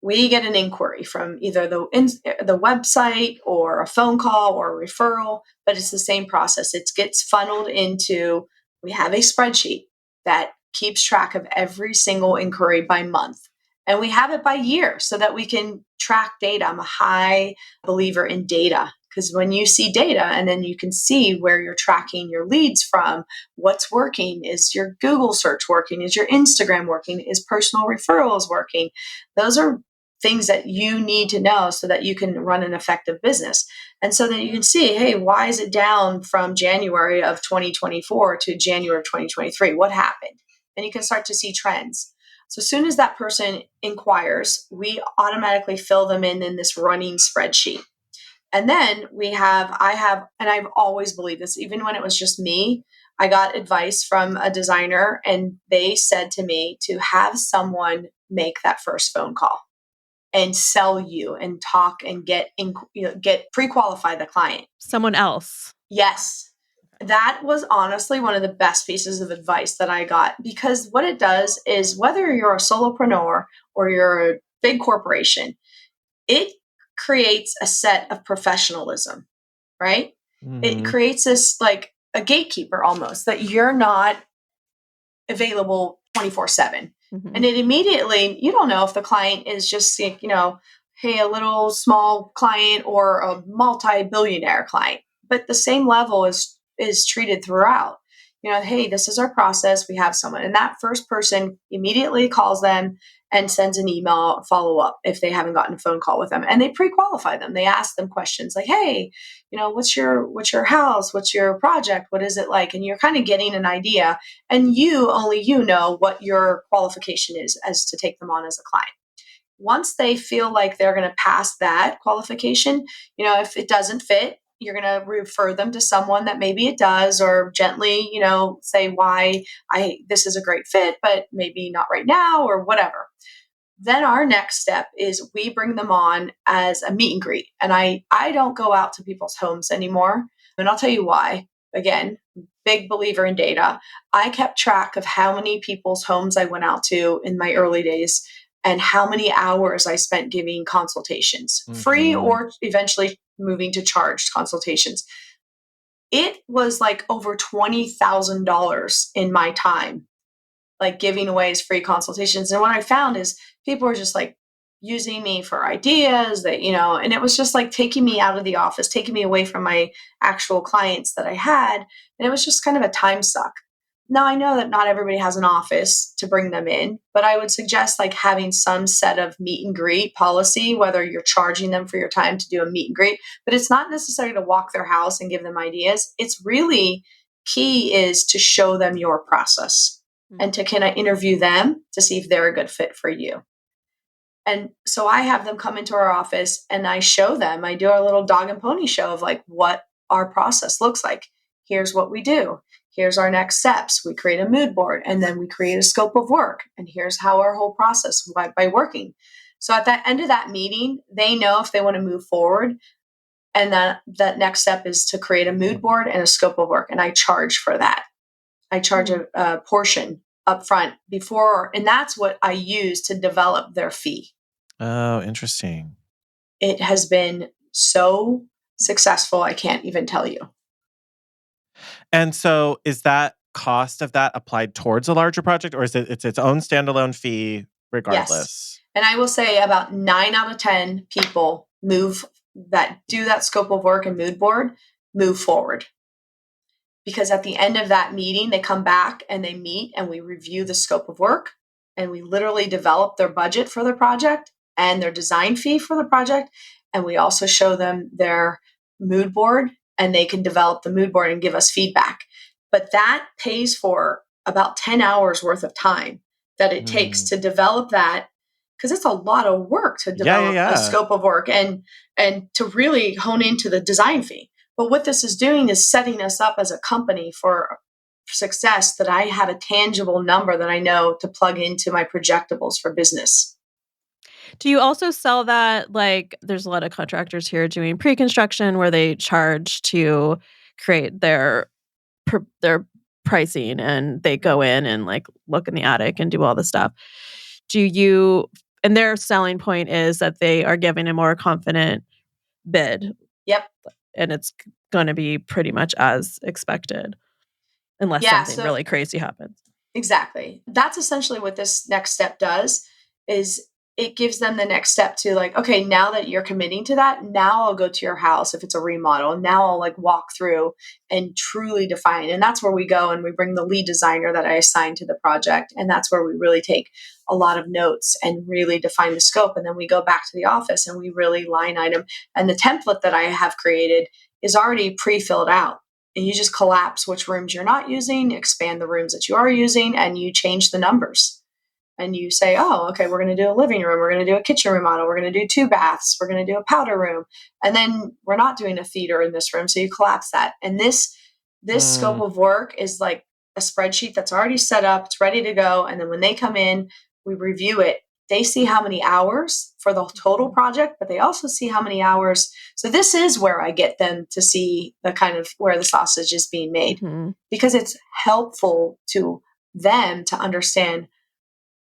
we get an inquiry from either the website or a phone call or a referral, but it's the same process. It gets funneled into, we have a spreadsheet that keeps track of every single inquiry by month. And we have it by year so that we can track data. I'm a high believer in data because when you see data and then you can see where you're tracking your leads from, what's working, is your Google search working, is your Instagram working, is personal referrals working? Those are things that you need to know so that you can run an effective business. And so that you can see, hey, why is it down from January of 2024 to January of 2023? What happened? And you can start to see trends. So as soon as that person inquires, we automatically fill them in this running spreadsheet. And then I've always believed this, even when it was just me, I got advice from a designer and they said to me to have someone make that first phone call and sell you and talk and get pre-qualify the client. Someone else. Yes. That was honestly one of the best pieces of advice that I got, because what it does is whether you're a solopreneur or you're a big corporation, it creates a set of professionalism, right? Mm-hmm. It creates this like a gatekeeper almost that you're not available 24/7. Mm-hmm. And it immediately, you don't know if the client is just, hey, a little small client or a multi-billionaire client, but the same level is treated throughout. Hey, this is our process. We have someone, and that first person immediately calls them and sends an email follow-up if they haven't gotten a phone call with them, and they pre-qualify them. They ask them questions like, hey, what's your house? What's your project? What is it like? And you're kind of getting an idea, and only you know what your qualification is as to take them on as a client. Once they feel like they're going to pass that qualification, if it doesn't fit, you're going to refer them to someone that maybe it does, or gently, say why this is a great fit, but maybe not right now or whatever. Then our next step is we bring them on as a meet and greet. And I don't go out to people's homes anymore. And I'll tell you why. Again, big believer in data. I kept track of how many people's homes I went out to in my early days and how many hours I spent giving consultations, free or eventually moving to charged consultations. it was like over $20,000 in my time, like giving away as free consultations. And what I found is people were just like using me for ideas that, and it was just like taking me out of the office, taking me away from my actual clients that I had. And it was just kind of a time suck. Now, I know that not everybody has an office to bring them in, but I would suggest like having some set of meet and greet policy, whether you're charging them for your time to do a meet and greet, but it's not necessary to walk their house and give them ideas. It's really key is to show them your process and to kind of interview them to see if they're a good fit for you. And so I have them come into our office and I show them, I do a little dog and pony show of like what our process looks like. Here's what we do. Here's our next steps. We create a mood board and then we create a scope of work. And here's how our whole process by working. So at the end of that meeting, they know if they want to move forward. And that next step is to create a mood board and a scope of work. And I charge for that. I charge a portion up front before, and that's what I use to develop their fee. Oh, interesting. It has been so successful, I can't even tell you. And so is that cost of that applied towards a larger project, or is it's its own standalone fee regardless? Yes. And I will say about 9 out of 10 people do that scope of work and mood board, move forward. Because at the end of that meeting, they come back and they meet and we review the scope of work and we literally develop their budget for the project and their design fee for the project. And we also show them their mood board and they can develop the mood board and give us feedback. But that pays for about 10 hours worth of time that it takes to develop that, because it's a lot of work to develop a scope of work and to really hone into the design fee. But what this is doing is setting us up as a company for success, that I have a tangible number that I know to plug into my projectables for business. Do you also sell that? Like, there's a lot of contractors here doing pre-construction where they charge to create their pricing and they go in and like look in the attic and do all the stuff. And their selling point is that they are giving a more confident bid. Yep. And it's going to be pretty much as expected unless something really crazy happens. Exactly. That's essentially what this next step does, is it gives them the next step to like, okay, now that you're committing to that, now I'll go to your house if it's a remodel. Now I'll like walk through and truly define. And that's where we go and we bring the lead designer that I assigned to the project. And that's where we really take a lot of notes and really define the scope. And then we go back to the office and we really line item. And the template that I have created is already pre-filled out. And you just collapse which rooms you're not using, expand the rooms that you are using, and you change the numbers. And you say, oh, okay, we're going to do a living room. We're going to do a kitchen remodel. We're going to do 2 baths. We're going to do a powder room. And then we're not doing a theater in this room. So you collapse that. And this scope of work is like a spreadsheet that's already set up. It's ready to go. And then when they come in, we review it. They see how many hours for the total project, but they also see how many hours. So this is where I get them to see the kind of where the sausage is being made, because it's helpful to them to understand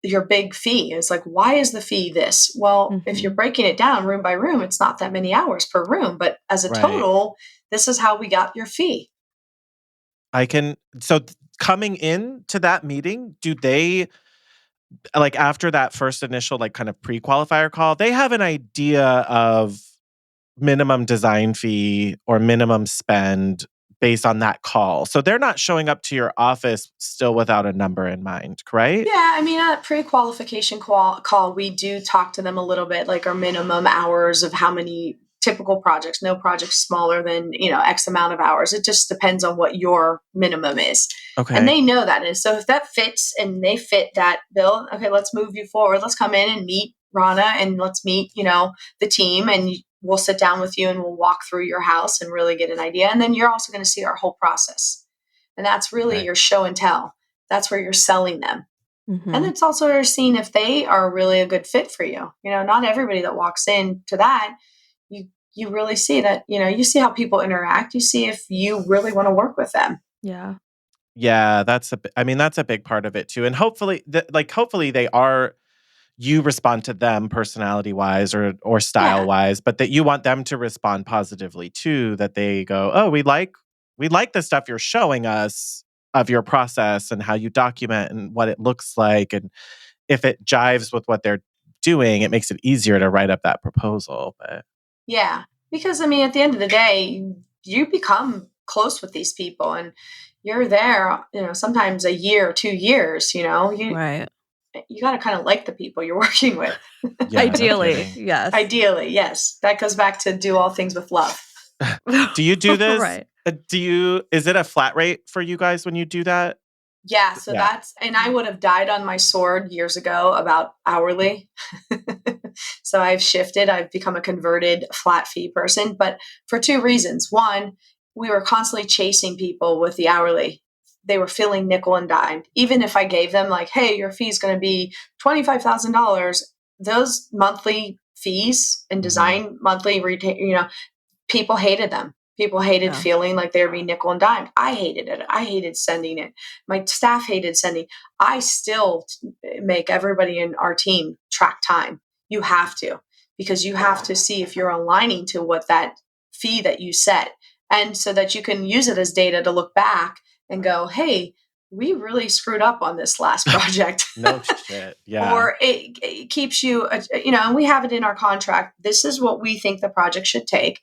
your big fee. Is like, why is the fee this? Well, if you're breaking it down room by room, it's not that many hours per room, but as a total, this is how we got your fee. Coming into that meeting, do they, like after that first initial like kind of pre-qualifier call, they have an idea of minimum design fee or minimum spend based on that call? So they're not showing up to your office still without a number in mind, right? Yeah, I mean, at pre-qualification call, we do talk to them a little bit, like our minimum hours of how many typical projects, no project smaller than, X amount of hours. It just depends on what your minimum is. Okay. And they know that. And so if that fits and they fit that bill, okay, let's move you forward. Let's come in and meet Rona and let's meet, the team, and we'll sit down with you and we'll walk through your house and really get an idea. And then you're also going to see our whole process. And that's really your show and tell. That's where you're selling them. And it's also you're seeing if they are really a good fit for you. Not everybody that walks into that, you really see that, you see how people interact. You see if you really want to work with them. Yeah. Yeah, that's a big part of it too. And hopefully you respond to them personality wise or style wise, but that you want them to respond positively too, that they go, oh, we like we like the stuff you're showing us of your process and how you document and what it looks like. And if it jives with what they're doing, it makes it easier to write up that proposal. But Yeah. Because, I mean, at the end of the day, you become close with these people and you're there, sometimes a year, 2 years, Right. you got to kind of like the people you're working with. yeah, no Ideally, kidding. yes. Ideally, yes. That goes back to do all things with love. Do you do this? Right. Is it a flat rate for you guys when you do that? Yeah. So and I would have died on my sword years ago about hourly. So I've shifted. I've become a converted flat fee person, but for two reasons. One, we were constantly chasing people with the hourly. They were feeling nickel and dime. Even if I gave them like, hey, your fee is going to be $25,000, those monthly fees and design monthly retail, people hated them. People hated feeling like they were being nickel and dime. I hated it. I hated sending it. My staff hated sending. I still make everybody in our team track time. You have to, because you have to see if you're aligning to what that fee that you set. And so that you can use it as data to look back and go, hey, we really screwed up on this last project. No shit. Yeah. Or it keeps you, and we have it in our contract. This is what we think the project should take.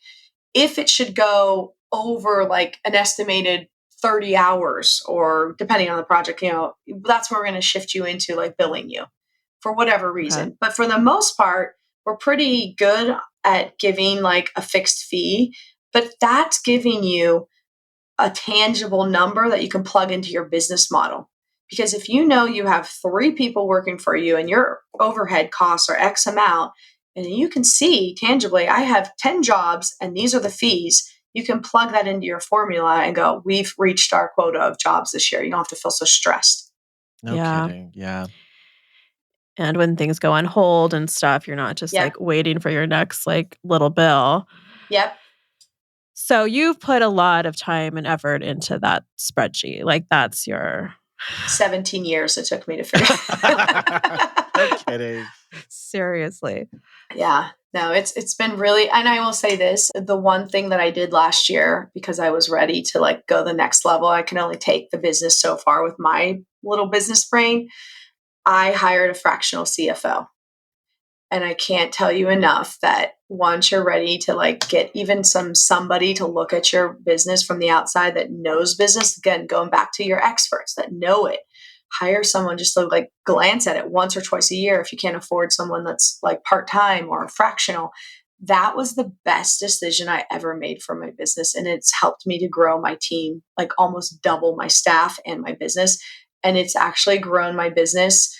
If it should go over like an estimated 30 hours, or depending on the project, that's where we're going to shift you into like billing you for whatever reason. Okay. But for the most part, we're pretty good at giving like a fixed fee, but that's giving you a tangible number that you can plug into your business model. Because if you know you have 3 people working for you and your overhead costs are X amount, and you can see tangibly, I have 10 jobs and these are the fees, you can plug that into your formula and go, we've reached our quota of jobs this year. You don't have to feel so stressed. No kidding. Yeah. And when things go on hold and stuff, you're not just like waiting for your next like little bill. Yep. So you've put a lot of time and effort into that spreadsheet. Like that's your 17 years it took me to figure it. No kidding. Seriously. Yeah. No, it's been really, and I will say this, the one thing that I did last year, because I was ready to like go the next level, I can only take the business so far with my little business brain. I hired a fractional CFO. And I can't tell you enough that once you're ready to like get even somebody to look at your business from the outside that knows business, again, going back to your experts that know it, hire someone just to like glance at it once or twice a year. If you can't afford someone that's like part-time or fractional, that was the best decision I ever made for my business. And it's helped me to grow my team, like almost double my staff and my business. And it's actually grown my business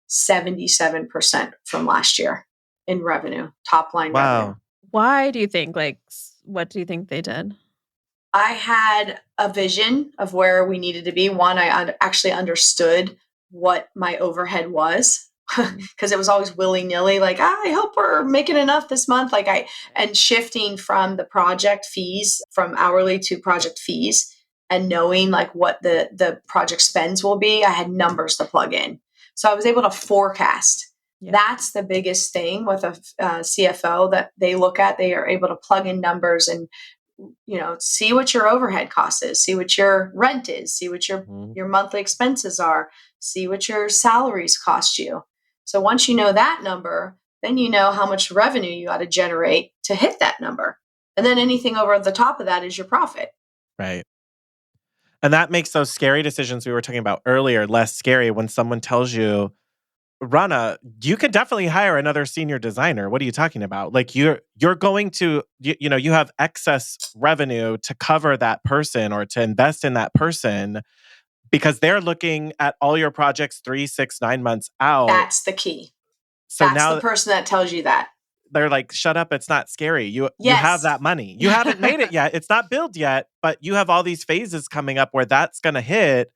77% from last year in revenue, top line revenue. Why do you think, like, what do you think they did? I had a vision of where we needed to be. One, I actually understood what my overhead was because it was always willy-nilly. Like, I hope we're making enough this month. And shifting from the project fees from hourly to project fees and knowing like what the project spends will be, I had numbers to plug in. So I was able to forecast. Yeah. That's the biggest thing with a CFO that they look at. They are able to plug in numbers and, see what your overhead cost is, see what your rent is, see what your monthly expenses are, see what your salaries cost you. So once you know that number, then you know how much revenue you got to generate to hit that number. And then anything over the top of that is your profit. Right. And that makes those scary decisions we were talking about earlier less scary when someone tells you, Rona, you could definitely hire another senior designer. What are you talking about? Like you're going to, you have excess revenue to cover that person or to invest in that person because they're looking at all your projects 3, 6, 9 months out. That's the key. So that's now the person that tells you that. They're like, shut up, it's not scary. You have that money. You haven't made it yet. It's not billed yet, but you have all these phases coming up where that's going to hit.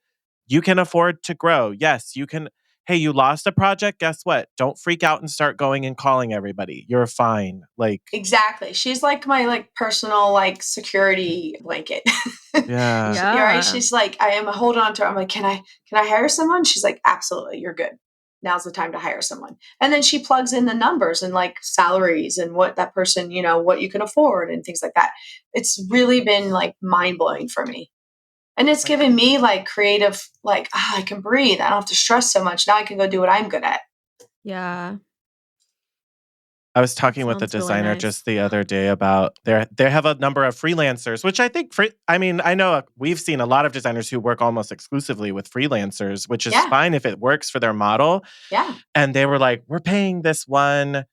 You can afford to grow. Yes, you can. Hey, you lost a project. Guess what? Don't freak out and start going and calling everybody. You're fine. Like exactly. She's like my like personal like security blanket. Yeah. Right. She's like, I am holding on to her. I'm like, can I hire someone? She's like, absolutely. You're good. Now's the time to hire someone. And then she plugs in the numbers and like salaries and what that person, what you can afford and things like that. It's really been like mind blowing for me. And it's given me like creative, like, I can breathe. I don't have to stress so much. Now I can go do what I'm good at. Yeah. I was talking with a Sounds really designer nice. just the other day about they have a number of freelancers, which I think I mean, I know we've seen a lot of designers who work almost exclusively with freelancers, which is Yeah. fine if it works for their model. Yeah. And they were like, we're paying this one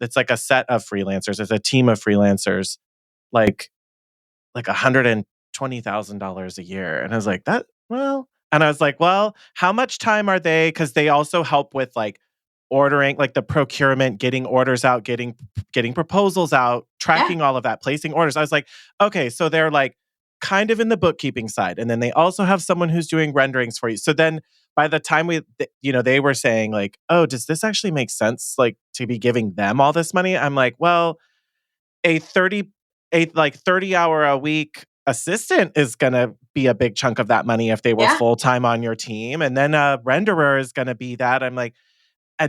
that's like a set of freelancers, it's a team of freelancers, like $120,000 a year. And I was like, and I was like, well, how much time are they? Because they also help with like ordering, like the procurement, getting orders out, getting proposals out, tracking all of that, placing orders. I was like, okay, so they're like kind of in the bookkeeping side. And then they also have someone who's doing renderings for you. So then by the time they were saying like, oh, does this actually make sense? Like to be giving them all this money? I'm like, well, a 30-hour a week assistant is going to be a big chunk of that money if they were Yeah. full time on your team. And then a renderer is going to be that. I'm like,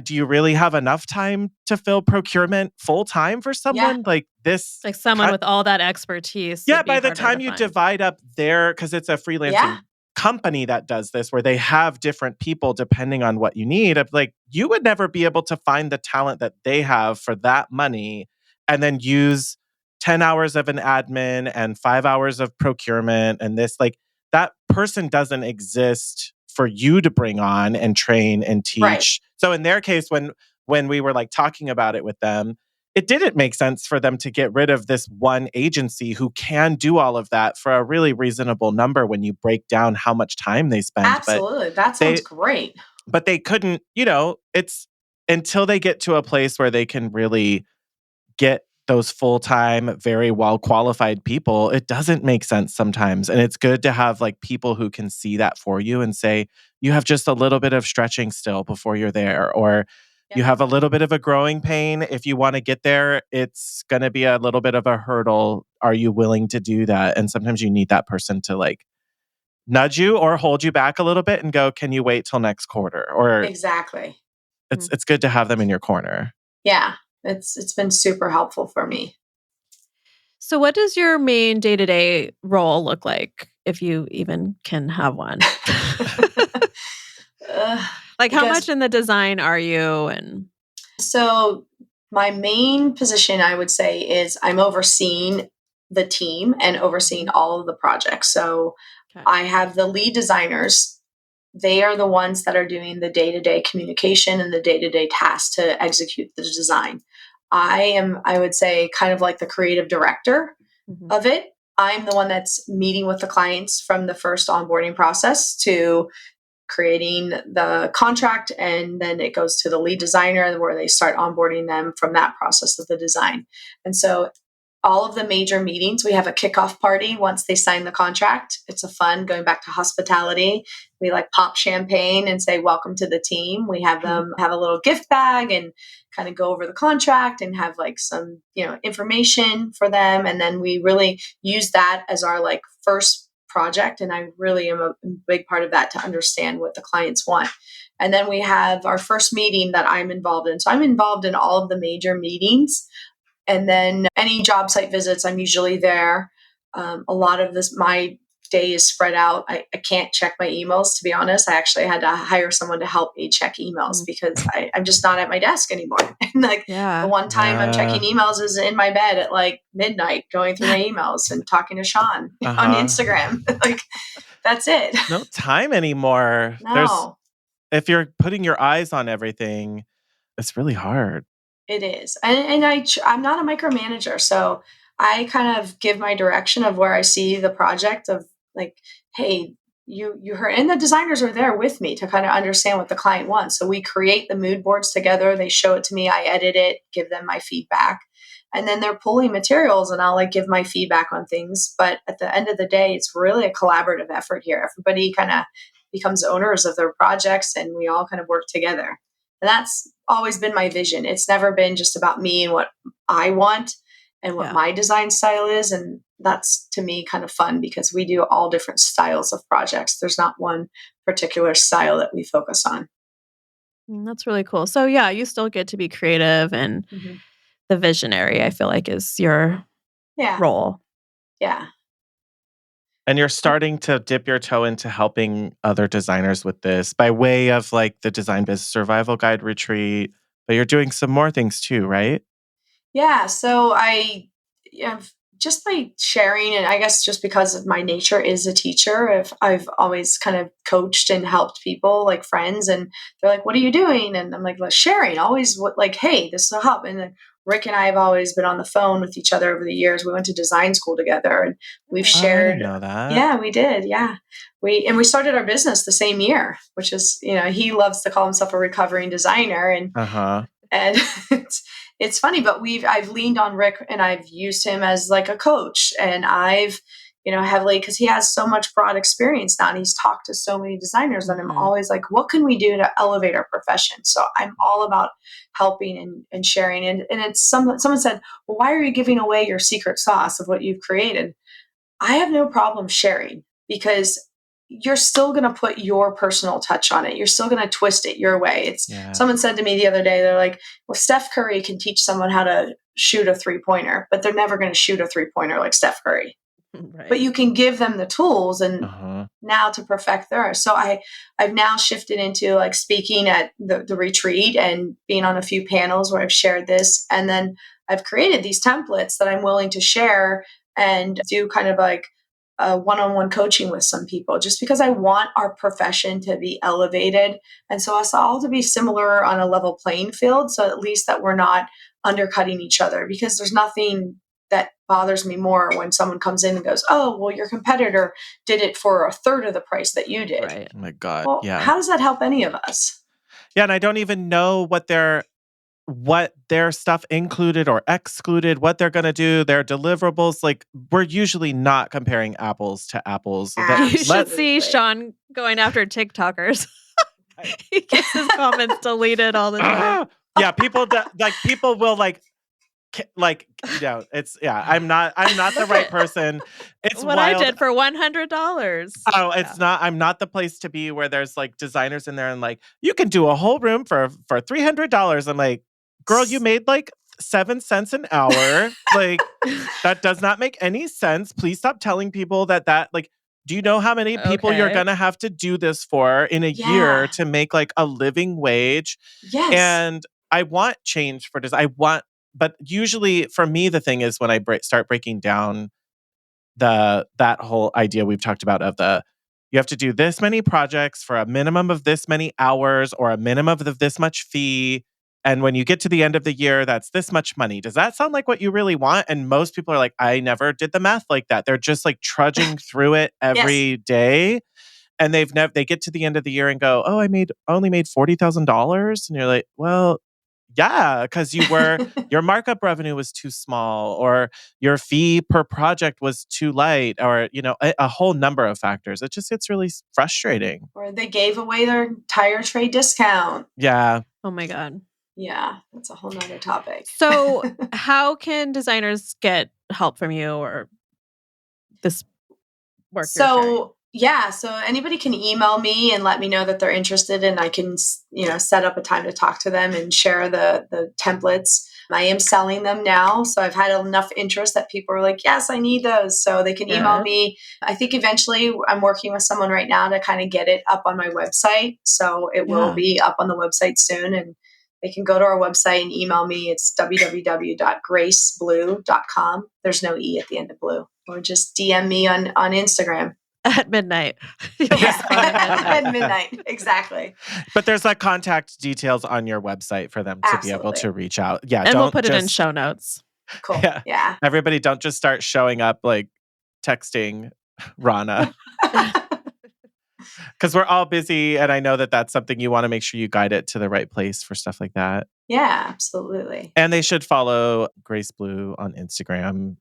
do you really have enough time to fill procurement full time for someone like this? Like someone with all that expertise. Yeah, would be by the harder time to you find. divide up because it's a freelancing company that does this, where they have different people depending on what you need. Like, you would never be able to find the talent that they have for that money and then use 10 hours of an admin and 5 hours of procurement and this. Like, that person doesn't exist for you to bring on and train and teach. Right. So in their case, when we were like talking about it with them, it didn't make sense for them to get rid of this one agency who can do all of that for a really reasonable number when you break down how much time they spend. Absolutely. That sounds great. But they couldn't, it's until they get to a place where they can really get those full-time, very well-qualified people, it doesn't make sense sometimes. And it's good to have like people who can see that for you and say, you have just a little bit of stretching still before you're there, or you have a little bit of a growing pain. If you want to get there, it's going to be a little bit of a hurdle. Are you willing to do that? And sometimes you need that person to like nudge you or hold you back a little bit and go, can you wait till next quarter? Or Exactly. it's good to have them in your corner. Yeah. It's been super helpful for me. So what does your main day-to-day role look like, if you even can have one? Like, how much in the design are you? And so my main position, I would say, is I'm overseeing the team and overseeing all of the projects. So I have the lead designers. They are the ones that are doing the day-to-day communication and the day-to-day tasks to execute the design. I would say, kind of like the creative director of it. I'm the one that's meeting with the clients from the first onboarding process to creating the contract, and then it goes to the lead designer where they start onboarding them from that process of the design. And so all of the major meetings, we have a kickoff party once they sign the contract. It's a fun, going back to hospitality. We like pop champagne and say, welcome to the team. We have them have a little gift bag and kind of go over the contract and have like some, information for them. And then we really use that as our like first project. And I really am a big part of that to understand what the clients want. And then we have our first meeting that I'm involved in. So I'm involved in all of the major meetings. And then any job site visits, I'm usually there. A lot of my day is spread out. I can't check my emails, to be honest. I actually had to hire someone to help me check emails because I'm just not at my desk anymore. And like the one time I'm checking emails is in my bed at like midnight, going through my emails and talking to Shaun on Instagram. Like, that's it. No time anymore. No. If you're putting your eyes on everything, it's really hard. It is. And I'm not a micromanager. So I kind of give my direction of where I see the project of like, hey, you heard, and the designers are there with me to kind of understand what the client wants. So we create the mood boards together. They show it to me. I edit it, give them my feedback. And then they're pulling materials and I'll like give my feedback on things. But at the end of the day, it's really a collaborative effort here. Everybody kind of becomes owners of their projects and we all kind of work together. And that's always been my vision. It's never been just about me and what I want and what my design style is. And that's, to me, kind of fun because we do all different styles of projects. There's not one particular style that we focus on. That's really cool. So yeah, you still get to be creative, and the visionary, I feel like, is your role. Yeah. And you're starting to dip your toe into helping other designers with this by way of like the Design Biz Survival Guide retreat, but you're doing some more things too, right? Yeah. So yeah, just by sharing, and I guess just because of my nature is a teacher, I've always kind of coached and helped people, like friends, and they're like, "What are you doing?" And I'm like, "Well, sharing." Always, like, "Hey, this will help." And then Rick and I have always been on the phone with each other over the years. We went to design school together, and we've Oh, I didn't shared. know that. Yeah, we did. Yeah, we started our business the same year, which is, he loves to call himself a recovering designer, Uh-huh. and it's funny, but I've leaned on Rick, and I've used him as like a coach, and I've, heavily, because he has so much broad experience now, and he's talked to so many designers, and I'm always like, what can we do to elevate our profession? So I'm all about helping and sharing, and it's someone said, well, why are you giving away your secret sauce of what you've created? I have no problem sharing, because you're still going to put your personal touch on it. You're still going to twist it your way. Yeah. Someone said to me the other day, they're like, well, Steph Curry can teach someone how to shoot a 3-pointer, but they're never going to shoot a 3-pointer like Steph Curry. Right. But you can give them the tools and Uh-huh. now to perfect theirs. So I've now shifted into like speaking at the retreat and being on a few panels where I've shared this. And then I've created these templates that I'm willing to share and do kind of like a one-on-one coaching with some people, just because I want our profession to be elevated. And so us all to be similar on a level playing field. So at least that we're not undercutting each other, because there's nothing that bothers me more when someone comes in and goes, oh, well, your competitor did it for a third of the price that you did. Right. Oh my God. Well, Yeah. how does that help any of us? Yeah, and I don't even know what their stuff included or excluded, what they're going to do, their deliverables. Like, we're usually not comparing apples to apples. You should Absolutely. see Shaun going after TikTokers. He gets his comments deleted all the time. Yeah, people people will it's I'm not the right person. It's what wild. I did for $100. Oh, it's not. I'm not the place to be where there's like designers in there and like, you can do a whole room for $300. I'm like, girl, you made like 7 cents an hour. Like, that does not make any sense. Please stop telling people that like, do you know how many people you're Okay. gonna have to do this for in a year to make like a living wage? Yes. And I want change for design. But usually for me, the thing is when I start breaking down that whole idea we've talked about of you have to do this many projects for a minimum of this many hours or a minimum of this much fee. And when you get to the end of the year, that's this much money. Does that sound like what you really want? And most people are like, I never did the math like that. They're just like trudging through it every day. And they get to the end of the year and go, oh, I only made $40,000. And you're like, well, yeah, because your markup revenue was too small, or your fee per project was too light, or a whole number of factors. It just gets really frustrating. Or they gave away their tire tray discount. Yeah. Oh my God. Yeah, that's a whole nother topic. So how can designers get help from you or this work you're sharing? So anybody can email me and let me know that they're interested, and I can, set up a time to talk to them and share the templates. I am selling them now, so I've had enough interest that people are like, yes, I need those. So they can email me. I think eventually I'm working with someone right now to kind of get it up on my website. So it will be up on the website soon, and they can go to our website and email me. It's www.graceblu.com. There's no E at the end of blue. Or just DM me on Instagram. At midnight. At midnight. Exactly. But there's like contact details on your website for them to be able to reach out. Yeah. And we'll put it in show notes. Cool. Yeah. Everybody don't just start showing up like texting Rona. Because we're all busy, and I know that that's something you want to make sure you guide it to the right place for stuff like that. Yeah, absolutely. And they should follow Grace Blu on Instagram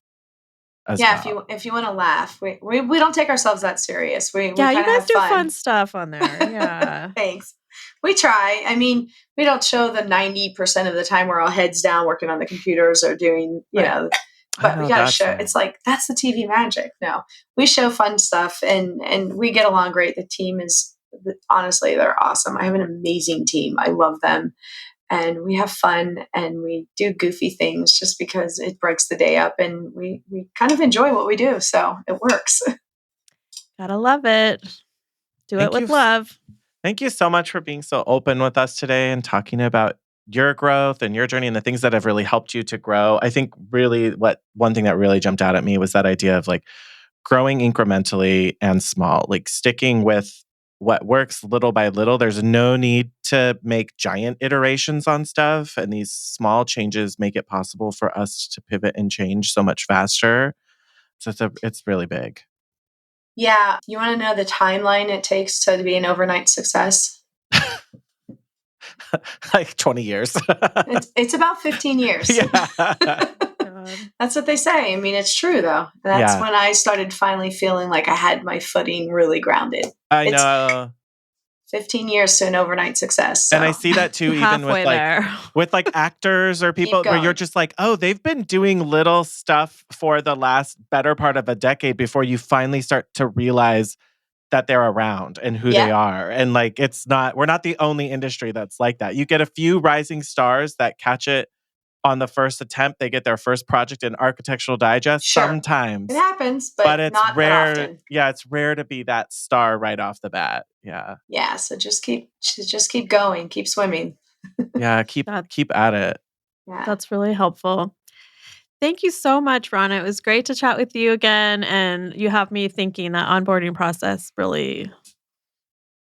as well. if you want to laugh, we don't take ourselves that serious. We you guys do fun. Fun stuff on there. Yeah. Thanks. We try. I mean, we don't show the 90% of the time we're all heads down working on the computers or doing, but we got to show. Right. It's like, that's the TV magic. No, we show fun stuff, and we get along great. The team is, honestly, they're awesome. I have an amazing team. I love them. And we have fun, and we do goofy things just because it breaks the day up, and we kind of enjoy what we do. So it works. Gotta love it. Do Thank it with love. Thank you so much for being so open with us today and talking about your growth and your journey and the things that have really helped you to grow. I think really one thing that really jumped out at me was that idea of like growing incrementally and small, like sticking with what works little by little. There's no need to make giant iterations on stuff. And these small changes make it possible for us to pivot and change so much faster. So it's really big. Yeah. You want to know the timeline it takes to be an overnight success? Like 20 years. It's about 15 years. Yeah. That's what they say. I mean, it's true though. That's when I started finally feeling like I had my footing really grounded. I know. 15 years to an overnight success. So. And I see that too, even with like actors or people where you're just like, oh, they've been doing little stuff for the last better part of a decade before you finally start to realize that they're around and who they are. And like, we're not the only industry that's like that. You get a few rising stars that catch it on the first attempt. They get their first project in Architectural Digest. Sure. Sometimes it happens, but it's not rare. that often. Yeah, it's rare to be that star right off the bat. Yeah. Yeah. So just keep going, keep swimming. Yeah, keep at it. Yeah. That's really helpful. Thank you so much, Rona. It was great to chat with you again. And you have me thinking that onboarding process really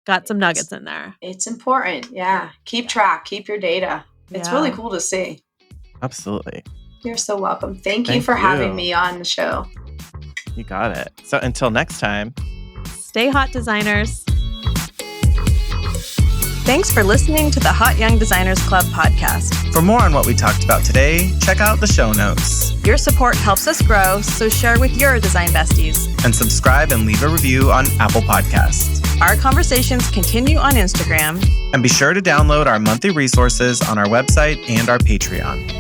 got some nuggets in there. It's important. Yeah. Keep track, keep your data. It's really cool to see. Absolutely. You're so welcome. Thank you for having me on the show. You got it. So until next time, stay hot, designers. Thanks for listening to the Hot Young Designers Club podcast. For more on what we talked about today, check out the show notes. Your support helps us grow, so share with your design besties. And subscribe and leave a review on Apple Podcasts. Our conversations continue on Instagram. And be sure to download our monthly resources on our website and our Patreon.